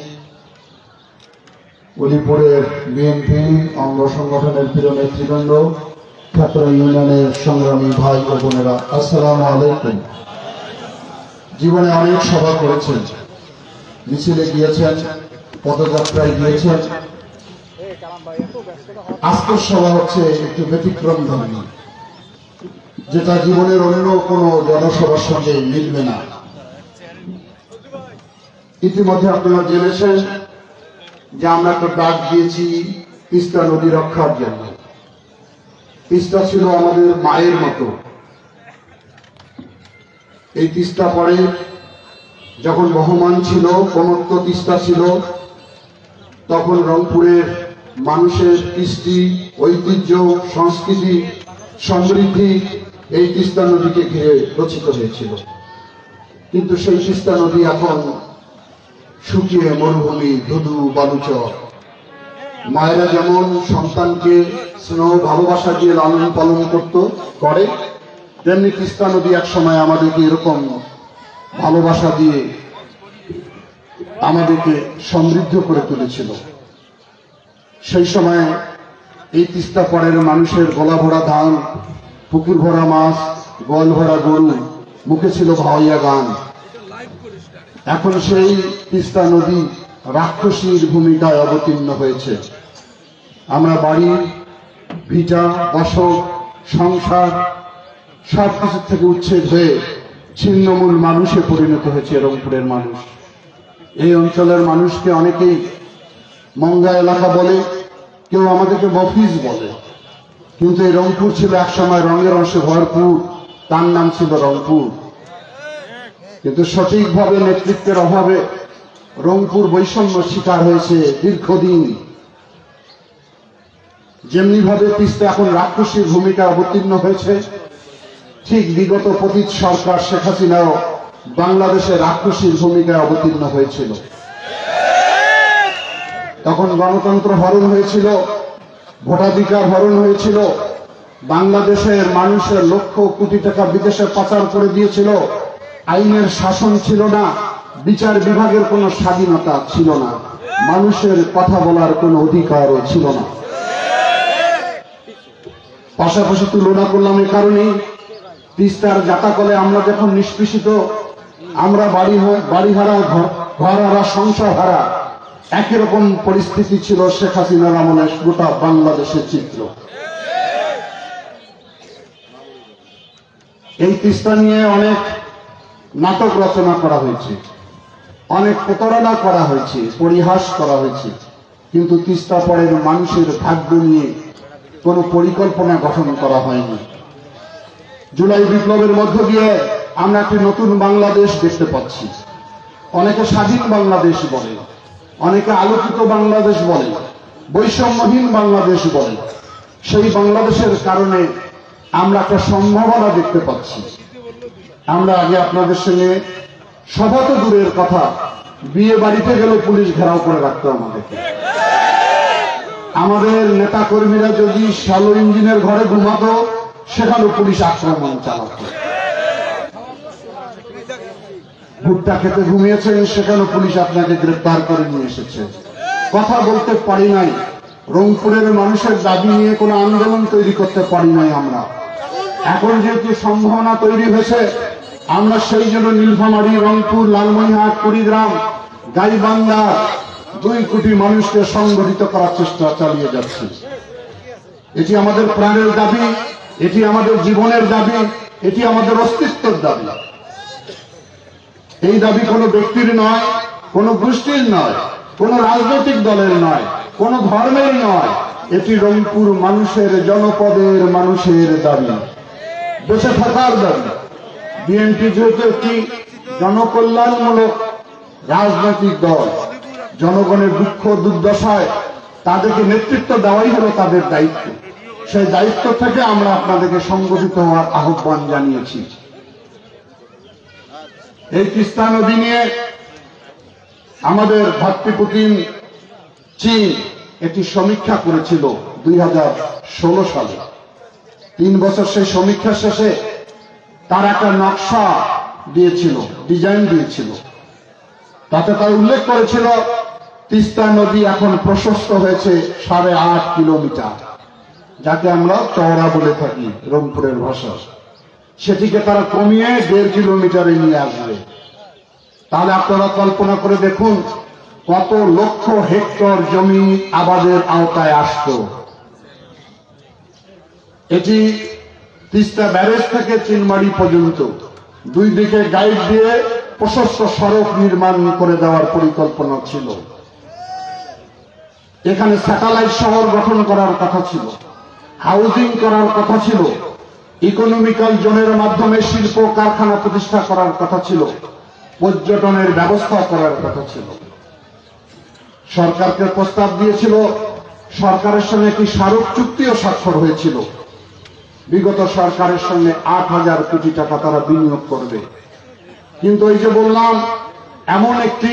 উলিপুরের বিএনপি অঙ্গ সংগঠনের প্রিয় নেতৃবৃন্দ, ছাত্র ইউনিয়নের সংগ্রামী ভাই ও বোনেরা, আসসালামু আলাইকুম। জীবনে অনেক সভা করেছেন, মিছিলে গিয়েছেন, পদযাত্রায় গিয়েছেন। আজকের সভা হচ্ছে একটু ব্যতিক্রম ধর্মী। যেটা জীবনের অন্য কোনো জনসভার সঙ্গে মিলবে না। ইতিমধ্যে আপনারা জেনেছেন যে আমরা একটা ডাক দিয়েছি তিস্তা নদী রক্ষার জন্য। তিস্তা ছিল আমাদের মায়ের মতো। এই তিস্তা পরে যখন বহমান ছিল, প্রমত্ত তিস্তা ছিল, তখন রংপুরের মানুষের কৃষ্টি, ঐতিহ্য, সংস্কৃতি, সমৃদ্ধি এই তিস্তা নদীকে ঘিরে রচিত হয়েছিল। কিন্তু সেই তিস্তা নদী এখন শুকিয়ে মরুভূমি, ধুধু, বালুচর। মায়েরা যেমন সন্তানকে স্নেহ ভালোবাসা দিয়ে লালন পালন করে, তেমনি তিস্তা নদী এক সময় আমাদেরকে এরকম ভালোবাসা দিয়ে আমাদেরকে সমৃদ্ধ করে তুলেছিল। সেই সময় এই তিস্তা পাড়ের মানুষের গলা ভরা ধান, পুকুর ভরা মাছ, গোয়াল ভরা গরু, মুখে ছিল ভাওয়াইয়া গান। এখন সেই তিস্তা নদী রাক্ষসীর ভূমিকায় অবতীর্ণ হয়েছে। আমরা বাড়ি, ভিটা, বসত, সংসার সবকিছু থেকে উচ্ছেদ হয়ে ছিন্নমূল মানুষে পরিণত হয়েছে রংপুরের মানুষ। এই অঞ্চলের মানুষকে অনেকেই মঙ্গা এলাকা বলে, কেউ আমাদেরকে মফিজ বলে। কিন্তু এই রংপুর ছিল একসময় রঙের অংশে ভরপুর, তার নাম ছিল রংপুর। কিন্তু সঠিকভাবে নেতৃত্বের অভাবে রংপুর বৈষম্য শিকার হয়েছে দীর্ঘদিন। যেমনি ভাবে তিস্তা এখন রাক্ষসীর ভূমিকা অবতীর্ণ হয়েছে, ঠিক বিগত পতিত সরকার শেখ হাসিনাও বাংলাদেশে রাক্ষসীর ভূমিকায় অবতীর্ণ হয়েছিল। তখন গণতন্ত্র হরণ হয়েছিল, ভোটাধিকার হরণ হয়েছিল, বাংলাদেশের মানুষের লক্ষ কোটি টাকা বিদেশে পাচার করে দিয়েছিল, আইনের শাসন ছিল না, বিচার বিভাগের কোনো স্বাধীনতা ছিল না, মানুষের কথা বলার কোনো অধিকারও ছিল না। পাশাপাশি তুলনা করলাম এ কারণেই, তিস্তার জাতাকলে আমরা যখন নিষ্পেষিত, আমরা বাড়ি হারা, ঘর হারা, সংসার হারা, একই রকম পরিস্থিতি ছিল শেখ হাসিনার আমলে গোটা বাংলাদেশের চিত্র। এই তিস্তা নিয়ে অনেক নাটক রচনা করা হয়েছে, অনেক প্রতারণা করা হয়েছে, পরিহাস করা হয়েছে, কিন্তু তিস্তা পাড়ের মানুষের ভাগ্য নিয়ে কোনো পরিকল্পনা গঠন করা হয়নি। জুলাই বিপ্লবের মধ্য দিয়ে আমরা একটি নতুন বাংলাদেশ দেখতে পাচ্ছি। অনেকে স্বাধীন বাংলাদেশ বলে, অনেকে আলোকিত বাংলাদেশ বলে, বৈষম্যহীন বাংলাদেশ বলে। সেই বাংলাদেশের কারণে আমরা একটা সম্ভাবনা দেখতে পাচ্ছি। আমরা আগে আপনাদের সঙ্গে সভা তো দূরের কথা, বিয়ে বাড়িতে গেলে পুলিশ ঘেরাও করে রাখতো আমাদেরকে। আমাদের নেতা কর্মীরা যদি শ্যালো ইঞ্জিনের ঘরে ঘুমাতো, সেখানেও পুলিশ আক্রমণ চালাতো। ভুট্টা খেতে ঘুমিয়েছেন, সেখানেও পুলিশ আপনাকে গ্রেপ্তার করে নিয়ে এসেছে। কথা বলতে পারি নাই, রংপুরের মানুষের দাবি নিয়ে কোনো আন্দোলন তৈরি করতে পারি নাই আমরা। এখন যেহেতু সম্ভাবনা তৈরি হয়েছে, আমরা সেই জন্য নীলফামারী, রংপুর, লালমনিরহাট, কুড়িগ্রাম, গাইবান্ধা 2 কোটি মানুষকে সংগঠিত করার চেষ্টা চালিয়ে যাচ্ছি। এটি আমাদের প্রাণের দাবি, এটি আমাদের জীবনের দাবি, এটি আমাদের অস্তিত্বের দাবি। এই দাবি কোনো ব্যক্তির নয়, কোনো গোষ্ঠীর নয়, কোনো রাজনৈতিক দলের নয়, কোনো ধর্মের নয়, এটি রংপুর মানুষের, জনপদের মানুষের দাবি, বেঁচে থাকার দাবি। বিএনপি যেহেতু একটি জনকল্যাণমূলক রাজনৈতিক দল, জনগণের দুঃখ দুর্দশায় তাদেরকে নেতৃত্ব দেওয়াই হলো তাদের দায়িত্ব। সেই দায়িত্ব থেকে আমরা আপনাদেরকে সংগঠিত হওয়ার আহ্বান জানিয়েছি। এই তিস্তা নদী নিয়ে আমাদের ভাতৃপ্রতিম চীন একটি সমীক্ষা করেছিল 2016 সালে। 3 বছর সেই সমীক্ষা শেষে তার একটা নকশা দিয়েছিল, ডিজাইন দিয়েছিল। তাতে তার উল্লেখ করেছিল তিস্তা নদী এখন প্রশস্ত হয়েছে 8.5 কিলোমিটার, যাকে আমরা চওড়া বলে থাকি রংপুরের ভাষা। সেটিকে তারা কমিয়ে 1.5 কিলোমিটারে নিয়ে আসবে। তাহলে আপনারা কল্পনা করে দেখুন কত লক্ষ হেক্টর জমি আবাদের আওতায় আসত। এটি তিস্তা ব্যারেজ থেকে চিনমারি পর্যন্ত দুই দিকে গাইড দিয়ে প্রশস্ত সড়ক নির্মাণ করে দেওয়ার পরিকল্পনা ছিল। এখানে স্যাটেলাইট শহর গঠন করার কথা ছিল, হাউজিং করার কথা ছিল, ইকোনমিক্যাল জোনের মাধ্যমে শিল্প কারখানা প্রতিষ্ঠা করার কথা ছিল, পর্যটনের ব্যবস্থা করার কথা ছিল। সরকারকে প্রস্তাব দিয়েছিল, সরকারের সঙ্গে একটি স্মারক চুক্তিও স্বাক্ষর হয়েছিল। বিগত সরকারের সঙ্গে ৮,০০০ কোটি টাকা তারা বিনিয়োগ করবে। কিন্তু এই যে বললাম, এমন একটি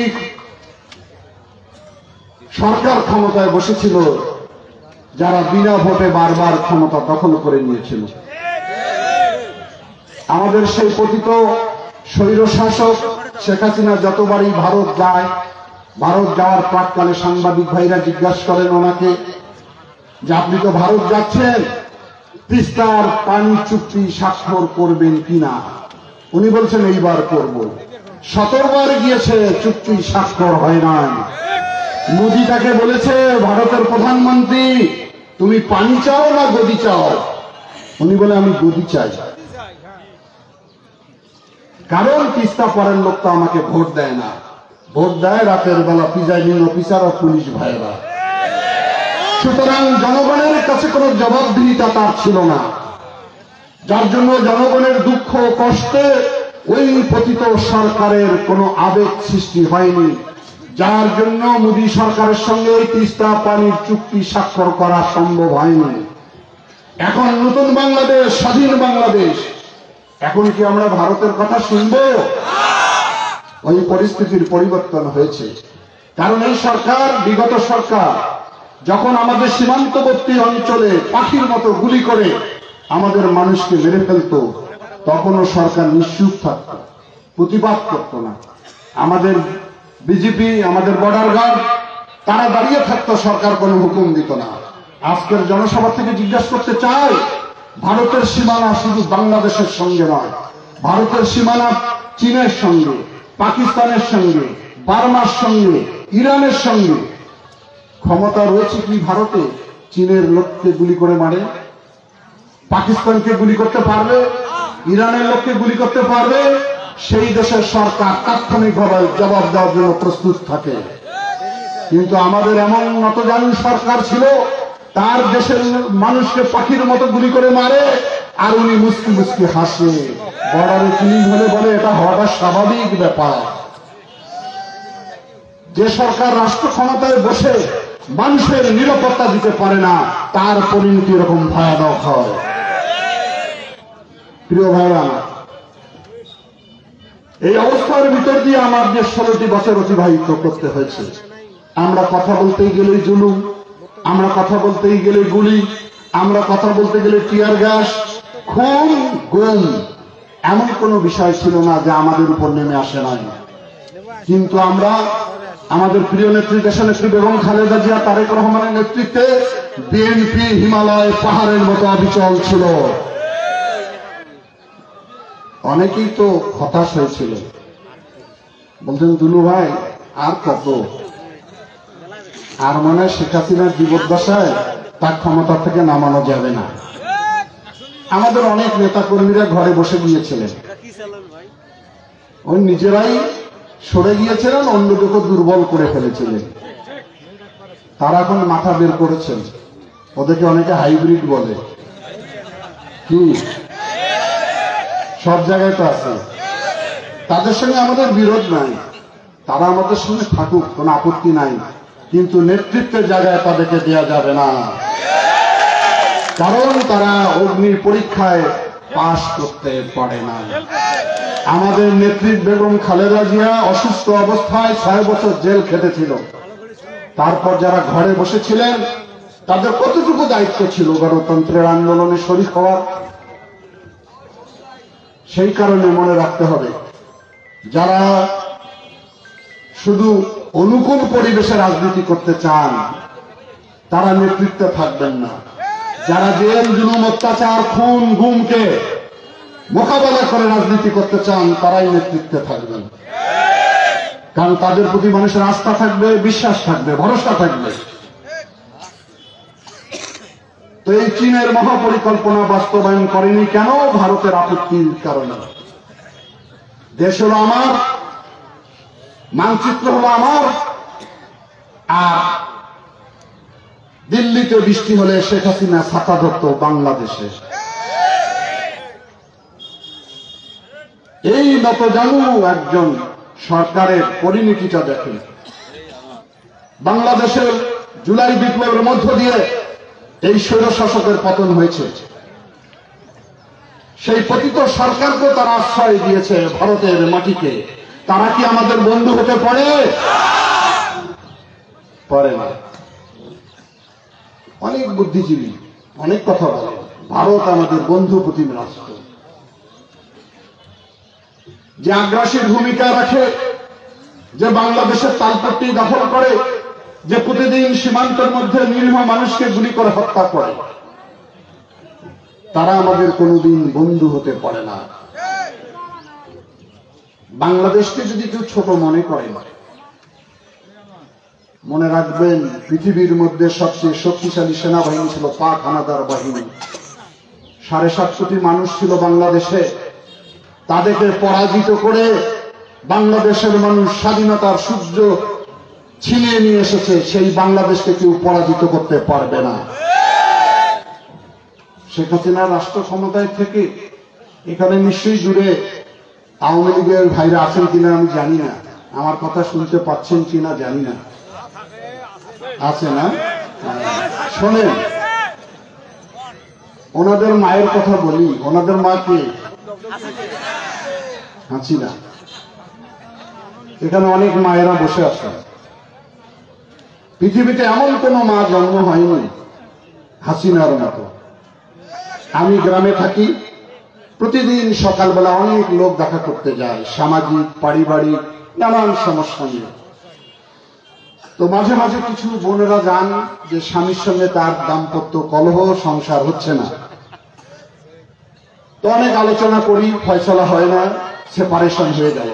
সরকার ক্ষমতায় বসেছিল যারা বিনা ভোটে বারবার ক্ষমতা দখল করে নিয়েছিল। আমাদের সেই পতিত স্বৈরশাসক শেখ হাসিনা যতবারই ভারত যায়, ভারত যাওয়ার প্রাককালে সাংবাদিক ভাইরা জিজ্ঞাসা করেন ওনাকে যে আপনি তো ভারত যাচ্ছেন, তিস্তার পানি চুক্তি স্বাক্ষর করবেন কিনা? উনি বলছেন এইবার করব। 17 বার গিয়েছে, চুক্তি স্বাক্ষর হয় নাই। মোদী তাকে বলেছে, ভারতের প্রধানমন্ত্রী তুমি পানি চাও না গদি চাও? উনি বলে আমি গদি চাই, কারণ তিস্তা পরের লোক তো আমাকে ভোট দেয় না, ভোট দেয় রাতের বেলা প্রিজাইডিং অফিসার ও পুলিশ ভাইরা। সুতরাং জনগণের কাছে কোনো জবাবদিহিতা তার ছিল না, যার জন্য জনগণের দুঃখ কষ্টে ওই পতিত সরকারের কোনো আবেগ সৃষ্টি হয়নি, যার জন্য মোদী সরকারের সঙ্গে এই তিস্তা পানির চুক্তি স্বাক্ষর করা সম্ভব হয়নি। এখন নতুন বাংলাদেশ, স্বাধীন বাংলাদেশ, এখন কি আমরা ভারতের কথা শুনব? ওই পরিস্থিতির পরিবর্তন হয়েছে। কারণ এই সরকার, বিগত সরকার যখন আমাদের সীমান্তবর্তী অঞ্চলে পাখির মতো গুলি করে আমাদের মানুষকে মেরে ফেলত, তখনও সরকার নিশ্চুপ থাকত, প্রতিবাদ করত না। আমাদের বিজেপি, আমাদের বর্ডার গার্ড, তারা দাঁড়িয়ে থাকতো, সরকার কোনো হুকুম দিত না। আজকের জনসভা থেকে জিজ্ঞাসা করতে চাই, ভারতের সীমানা শুধু বাংলাদেশের সঙ্গে নয়, ভারতের সীমানা চীনের সঙ্গে, পাকিস্তানের সঙ্গে, বার্মার সঙ্গে, ইরানের সঙ্গে। ক্ষমতা রয়েছে কি ভারতে চীনের লোককে গুলি করে মারে? পাকিস্তানকে গুলি করতে পারবে? ইরানের লোককে গুলি করতে পারবে? সেই দেশের সরকার তাৎক্ষণিকভাবে জবাব দেওয়ার জন্য প্রস্তুত থাকে। কিন্তু আমাদের এমন নতজানু সরকার ছিল, তার দেশের মানুষকে পাখির মতো গুলি করে মারে, আর উনি মুস্কি মুস্কি হাসে, বর্ডারে ক্লিন হলে বলে এটা হওয়াটা স্বাভাবিক ব্যাপার। যে সরকার রাষ্ট্র ক্ষমতায় বসে মানুষের নিরাপত্তা দিতে পারে না, তার পরিণতি এরকম ভয়াবহ হয়। প্রিয় ভাইরা, এই অবস্থার ভিতর দিয়ে আমার যে 16টি বছর অতিবাহিত করতে হয়েছে। আমরা কথা বলতেই গেলেই জুলুম, আমরা কথা বলতেই গেলে গুলি, আমরা কথা বলতে গেলে টিয়ার গ্যাস, খুন, গুম, এমন কোনো বিষয় ছিল না যে আমাদের উপর নেমে আসে নাই। কিন্তু আমরা আমাদের প্রিয় নেত্রী, দেশনেত্রী বেগম খালেদা জিয়া, তারেক রহমানের নেতৃত্বে বিএনপি হিমালয় পাহাড়ের মতো অবিচল ছিল। অনেকেই তো হতাশ হয়েছিল, বলছেন দুলু ভাই আর কত, আর মনে হয় শেখ হাসিনার জীবদ্দশায় তার ক্ষমতা থেকে নামানো যাবে না। আমাদের অনেক নেতা কর্মীরা ঘরে বসে গিয়েছিলেন, ওই নিজেরাই সরে গিয়েছিলেন, অন্যদেরকে দুর্বল করে ফেলেছিলেন। তারা এখন মাথা বের করেছেন, ওদেরকে অনেকে হাইব্রিড বলে। কি সব জায়গায় তো আছে, তাদের সঙ্গে আমাদের বিরোধ নাই, তারা আমাদের সঙ্গে থাকুক, কোনো আপত্তি নাই, কিন্তু নেতৃত্বের জায়গায় তাদেরকে দেওয়া যাবে না, কারণ তারা অগ্নির পরীক্ষায় পাশ করতে পারে না। আমাদের নেত্রী বেগম খালেদা জিয়া অসুস্থ অবস্থায় 6 বছর জেল খেটেছিল। তারপর যারা ঘরে বসেছিলেন তাদের কতটুকু দায়িত্ব ছিল গণতন্ত্রের আন্দোলনে শরীক হওয়ার? সেই কারণে মনে রাখতে হবে, যারা শুধু অনুকূল পরিবেশে রাজনীতি করতে চান তারা নেতৃত্বে থাকবেন না। যারা জেল, জুলুম, অত্যাচার, খুন, গুমকে মোকাবেলা করে রাজনীতি করতে চান তারাই নেতৃত্বে থাকবেন, কারণ তাদের প্রতি মানুষের আস্থা থাকবে, বিশ্বাস থাকবে, ভরসা থাকবে। তো এই চীনের মহাপরিকল্পনা বাস্তবায়ন করেনি কেন? ভারতের আপত্তির কারণে। দেশ হলো আমার, মানচিত্র হলো আমার, আর দিল্লিতে বৃষ্টি হলে শেখ হাসিনা ছাতা ধরত বাংলাদেশে। এই নতজানু একজন সরকারের পরিণতিটা দেখেন। বাংলাদেশের জুলাই বিপ্লবের মধ্য দিয়ে এই স্বৈরশাসকের পতন হয়েছে। সেই পতিত সরকারকে তারা আশ্রয় দিয়েছে ভারতের মাটিতে। তারা কি আমাদের বন্ধু হতে পারে? পারে না। অনেক বুদ্ধিজীবী অনেক কথা বলে, ভারত আমাদের বন্ধু প্রতিম রাষ্ট্র, যে আগ্রাসীর ভূমিকা রাখে, যে বাংলাদেশের তালপট্টি দখল করে, যে প্রতিদিন সীমান্তের মধ্যে নিরীহ মানুষকে গুলি করে হত্যা করে, তারা আমাদের কোনোদিন বন্ধু হতে পারে না। বাংলাদেশকে যদি কেউ ছোট মনে করে, মনে রাখবেন পৃথিবীর মধ্যে সবচেয়ে শক্তিশালী সেনাবাহিনী ছিল পাক হানাদার বাহিনী। 7.5 কোটি মানুষ ছিল বাংলাদেশে। তাদেরকে পরাজিত করে বাংলাদেশের মানুষ স্বাধীনতার সূর্য ছিনিয়ে নিয়ে এসেছে। সেই বাংলাদেশকে কেউ পরাজিত করতে পারবে না। শেখ হাসিনা রাষ্ট্র ক্ষমতায় থেকে এখানে নিশ্চয়ই জুড়ে আওয়ামী লীগের ভাইরা আছেন কিনা আমি জানি না, আমার কথা শুনতে পাচ্ছেন কিনা জানি না, আছে না? শোনেন, ওনাদের মায়ের কথা বলি। ওনাদের মা কে? হাসিনা। এখানে অনেক মায়েরা বসে আছে। পৃথিবীতে এমন কোন মা জন্ম হয়নি হাসিনার মতো। আমি গ্রামে থাকি, প্রতিদিন সকালবেলা অনেক লোক দেখা করতে যায়, সামাজিক পারিবারিক নানান সমস্যা নিয়ে। তো মাঝে মাঝে কিছু বোনেরা যান যে স্বামীর সঙ্গে তার দাম্পত্য কলহ, সংসার হচ্ছে না। তো অনেক আলোচনা করি, ফয়সলা হয় না, সেপারেশন হয়ে গেল।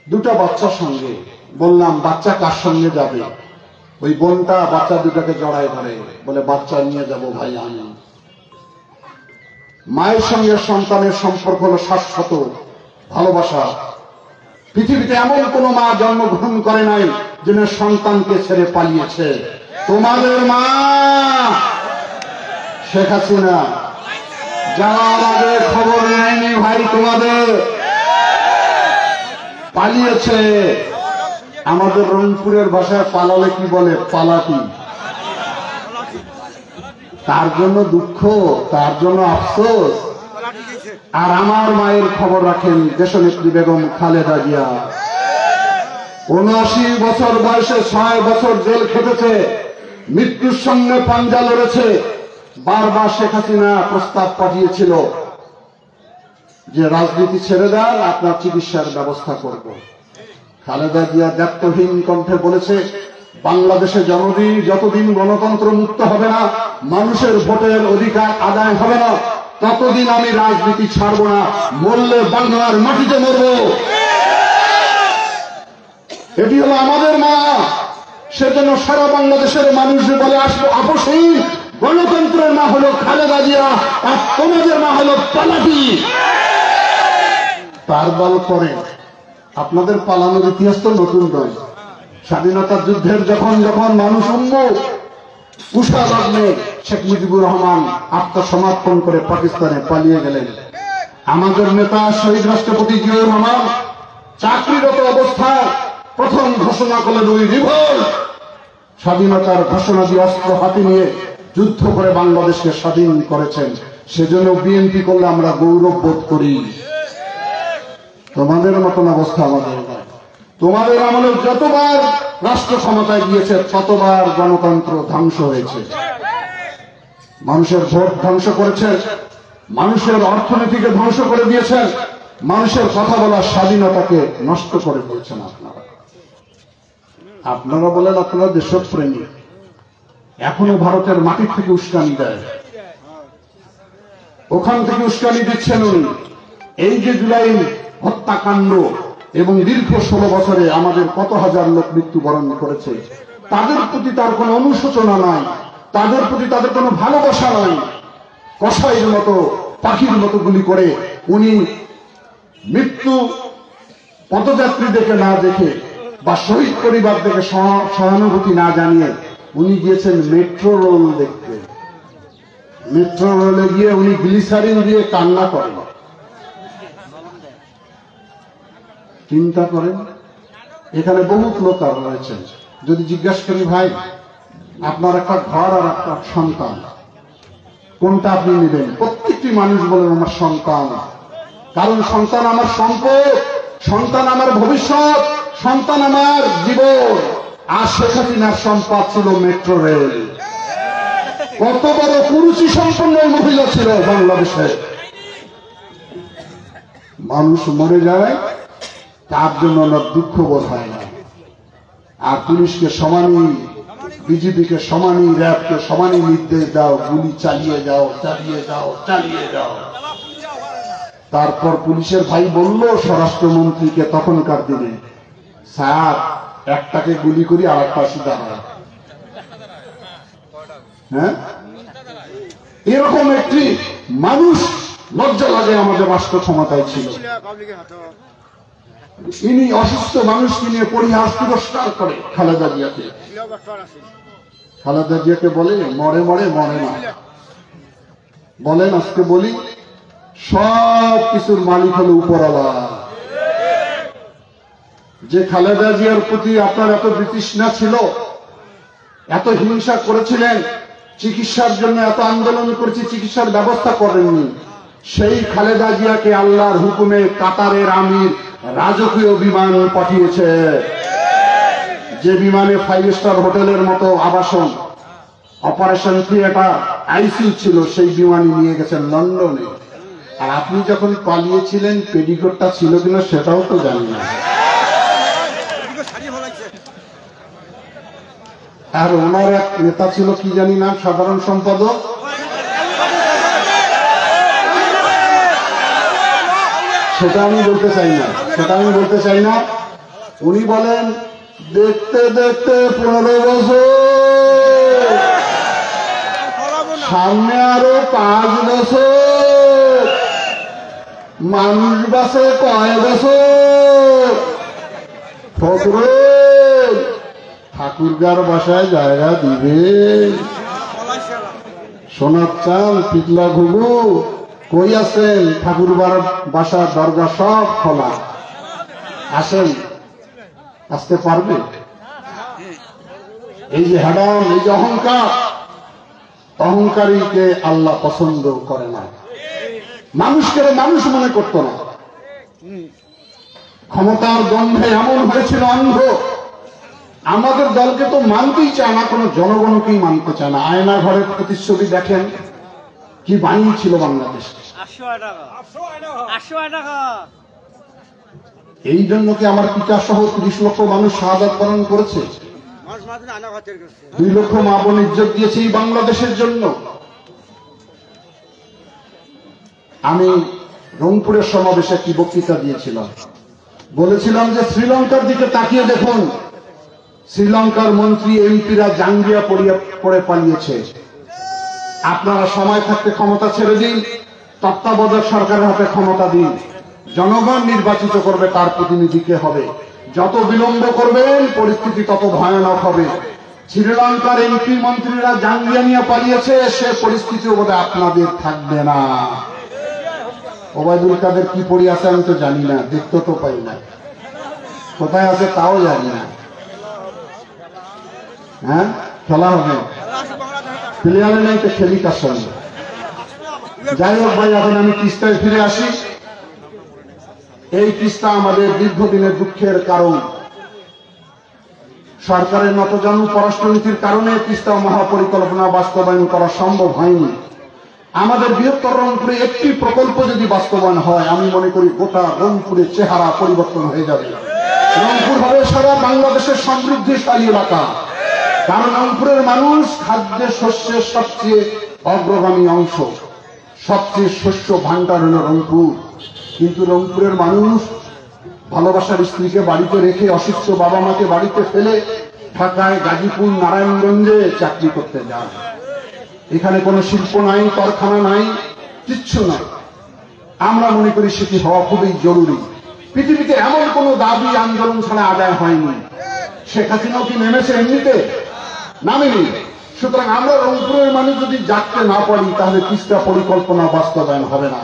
2টা বাচ্চার সঙ্গে। বললাম বাচ্চা কার সঙ্গে যাবে? ওই বোনটা বাচ্চা দুটাকে জড়ায় ধরে বলে বাচ্চা নিয়ে যাব ভাই আমি। মায়ের সঙ্গে সন্তানের সম্পর্ক হলো শাশ্বত ভালোবাসা। পৃথিবীতে এমন কোন মা জন্মগ্রহণ করে নাই যিনি সন্তানকে ছেড়ে পালিয়েছে। তোমাদের মা শেখ হাসিনা যাওয়ার আগে খবর নেয়নি ভাই, তোমাদের পালিয়েছে। আমাদের রংপুরের ভাষায় পালালে কি বলে? পালাটি। তার জন্য দুঃখ, তার জন্য আফসোস। আর আমার মায়ের খবর রাখেন দেশনেত্রী বেগম খালেদা জিয়া। 79 বছর বয়সে 6 বছর জেল খেটেছে, মৃত্যুর সঙ্গে পাঞ্জা লড়েছে। বারবার শেখ হাসিনা প্রস্তাব পাঠিয়েছিল যে রাজনীতি ছেড়ে দেন, আপনার চিকিৎসার ব্যবস্থা করব। খালেদা জিয়া দায়িত্বহীন কণ্ঠে বলেছে বাংলাদেশে যতদিন গণতন্ত্র মুক্ত হবে না, মানুষের ভোটের অধিকার আদায় হবে না, ততদিন আমি রাজনীতি ছাড়ব না, মরলে বাংলার মাটিতে মরব। এটি হলো আমাদের মা। সেজন্য সারা বাংলাদেশের মানুষ বলে আসবো আপসহীন গণতন্ত্রের মা হলো খালেদা জিয়া, আর তোমাদের মা হলো পালাটি। তার বল করে আপনাদের পালানোর ইতিহাস তো নতুন নয়। স্বাধীনতার যুদ্ধের যখন মানুষ উন্মুখ, উষা লগ্নে শেখ মুজিবুর রহমান আত্মসমর্পণ করে পাকিস্তানে পালিয়ে গেলেন। আমাদের নেতা শহীদ রাষ্ট্রপতি জিয়াউর রহমান চাকরিরত অবস্থায় প্রথম ঘোষণা করলেন ওই রিভোল্ট। স্বাধীনতার ঘোষণা দিয়ে অস্ত্র হাতে নিয়ে যুদ্ধ করে বাংলাদেশকে স্বাধীন করেছেন। সেজন্য বিএনপি করলে আমরা গৌরব বোধ করি। তোমাদের মতন অবস্থা আমাদের নয়। তোমাদের আমলে যতবার রাষ্ট্র ক্ষমতায় গিয়েছে ততবার গণতন্ত্র ধ্বংস হয়েছে। মানুষের ভোট ধ্বংস করেছে, মানুষের অর্থনীতিকে ধ্বংস করে দিয়েছে, মানুষের কথা বলার স্বাধীনতাকে নষ্ট করে দিয়েছেন। আপনারা বলেন আপনারা দেশপ্রেমী, এখনো ভারতের মাটির থেকে উস্কানি দেয়, ওখান থেকে উস্কানি দিচ্ছেন উনি। এই যে জুলাই হত্যাকাণ্ড এবং দীর্ঘ 16 বছরে আমাদের কত হাজার লোক মৃত্যুবরণ করেছে, তাদের প্রতি তার কোন অনুশোচনা নাই। তাদের প্রতি তাদের কোনো ভালোবাসা নাই, কসাইয়ের মতো পাখির মতো গুলি করে উনি মৃত্যু পথযাত্রীদেরকে না দেখে বা শহীদ পরিবার থেকে সহানুভূতি না জানিয়ে উনি গিয়েছেন মেট্রো রেল দেখতে। মেট্রো রেলে গিয়ে উনি গ্লিসারিন দিয়ে কান্না করেন। চিন্তা করেন, এখানে বহুত লোক রয়েছেন। যদি জিজ্ঞাসা করি, ভাই আপনার একটা ঘর আর একটা সন্তান, কোনটা আপনি নেবেন? প্রত্যেকটি মানুষ বলেন আমার সন্তান, কারণ সন্তান আমার সম্পদ, সন্তান আমার ভবিষ্যৎ, সন্তান আমার জীবন। আর শেখ হাসিনার সম্পদ ছিল মেট্রো রেল। কত বড় কুরুচি সম্পন্ন মহিলা ছিল বাংলাদেশে। মানুষ মরে যায়, তার জন্য ওনার দুঃখ বোধ হয় না। আর পুলিশকে সমানই, বিজেপিকে সমানই, র্যাবকে সমানই নির্দেশ দাও, গুলি চালিয়ে যাও, চালিয়ে যাও, চালিয়ে যাও। তারপর পুলিশের ভাই বলল স্বরাষ্ট্রমন্ত্রীকে তখনকার দিনে, স্যার একটাকে গুলি করি আর একটা সুদা হয়। হ্যাঁ, এরকম একটি মানুষ লজ্জা লাগে আমাদের রাষ্ট্র ক্ষমতায় ছিল। ইনি অসুস্থ মানুষকে নিয়ে পরিহাস তিরস্কার করে খালেদা জিয়াকে। খালেদা জিয়াকে বলে মরে মরে মরে না। বলেন আজকে বলি, সব কিছুর মালিক হলো উপরওয়ালা। যে খালেদা জিয়ার প্রতি আপনার এত বিতৃষ্ণা ছিল, এত হিংসা করেছিলেন, চিকিৎসার জন্য এত আন্দোলন করেছি, চিকিৎসার ব্যবস্থা করেননি, সেই খালেদা জিয়াকে আল্লাহর হুকুমে কাতারের আমির রাজকীয় বিমান পাঠিয়েছে। যে বিমানে 5 স্টার হোটেলের মতো আবাসন, অপারেশন থিয়েটার, আইসিইউ ছিল, সেই বিমানে নিয়ে গেছেন লন্ডনে। আর আপনি যখন পালিয়েছিলেন পেডিকোটটা ছিল কিনা সেটাও তো জানি না। আর ওনার এক নেতা ছিল, কি জানি না, সাধারণ সম্পাদক, সেটা আমি বলতে চাই না, উনি বলেন দেখতে দেখতে 15 বছর, সামনে আরো 5 বছর, মানুষ বাসে কয় বছর। ফখরুল ঠাকুরগার বাসায় জায়গা দিবে? সোনার চাল পিতলা ঘুঘু কই আছেন? ঠাকুরবার বাসার দরজা সব খোলা, আসেন, আসতে পারবে? এই যে হেডন, এই যে অহংকার, অহংকারীকে আল্লাহ পছন্দ করে না। মানুষকে মানুষ মনে করত না। ক্ষমতার গন্ধে এমন হয়েছিল অন্ধ। আমাদের দলকে তো মানতেই চায় না, কোনো জনগণকেই মানতে চায় না। আয়না ঘরের প্রতিচ্ছবি দেখেন, কি বানিয়েছিল বাংলাদেশ। এই জন্য কি আমার পিতা সহ 30 লক্ষ মানুষ শাহাদাত বরণ করেছে? 2 লক্ষ মা বোন ইজ্জত দিয়েছে এই বাংলাদেশের জন্য। আমি রংপুরের সমাবেশে একটি বক্তৃতা দিয়েছিলাম, বলেছিলাম যে শ্রীলঙ্কার দিকে তাকিয়ে দেখুন, শ্রীলঙ্কার মন্ত্রী এমপিরা জাঙ্গিয়া পরে পালিয়েছে। আপনারা সময় থাকতে ক্ষমতা ছেড়ে দিন, তত্ত্বাবধায়ক সরকারের হাতে ক্ষমতা দিন, জনগণ নির্বাচিত করবে, তার প্রতিনিধিকে হবে। যত বিলম্ব করবেন পরিস্থিতি তত ভয়ানক হবে। শ্রীলঙ্কার এমপি মন্ত্রীরা জাঙ্গিয়া নিয়ে পালিয়েছে, সে পরিস্থিতি বোধহয় আপনাদের থাকবে না। ওবায়দুল কাদের কি পড়ি আছে আমি তো জানি না, দেখতে তো পাই না, কোথায় আছে তাও জানি না। হ্যাঁ, খেলা হবে, প্লেয়ারে নাই তো খেলি কার সঙ্গে। যাই হোক ভাই, এখন আমি তিস্তায় ফিরে আসি। এই তিস্তা আমাদের দীর্ঘদিনের দুঃখের কারণ। সরকারের নতজানু পররাষ্ট্রনীতির কারণে তিস্তা মহাপরিকল্পনা বাস্তবায়ন করা সম্ভব হয়নি। আমাদের বৃহত্তর রংপুরে একটি প্রকল্প যদি বাস্তবায়ন হয়, আমি মনে করি গোটা রংপুরের চেহারা পরিবর্তন হয়ে যাবে। রংপুর হবে সারা বাংলাদেশের সমৃদ্ধিশালী এলাকা, কারণ রংপুরের মানুষ খাদ্যের শস্যের সবচেয়ে অগ্রগামী অংশ, সবচেয়ে শস্য ভান্ডার হল রংপুর। কিন্তু রংপুরের মানুষ ভালোবাসার স্ত্রীকে বাড়িতে রেখে, অসুস্থ বাবা মাকে বাড়িতে ফেলে ঢাকায়, গাজীপুর, নারায়ণগঞ্জে চাকরি করতে যান। এখানে কোনো শিল্প নাই, কারখানা নাই, কিচ্ছু নাই। আমরা মনে করি সেটি হওয়া খুবই জরুরি। পৃথিবীতে এমন কোনো দাবি আন্দোলন ছাড়া আদায় হয়নি। শেখ হাসিনাও কি নেমেছে এমনিতে? নামেনি। সুতরাং আমরা রংপুরের মানুষ যদি জাগতে না পারি তাহলে তিস্তা পরিকল্পনা বাস্তবায়ন হবে না।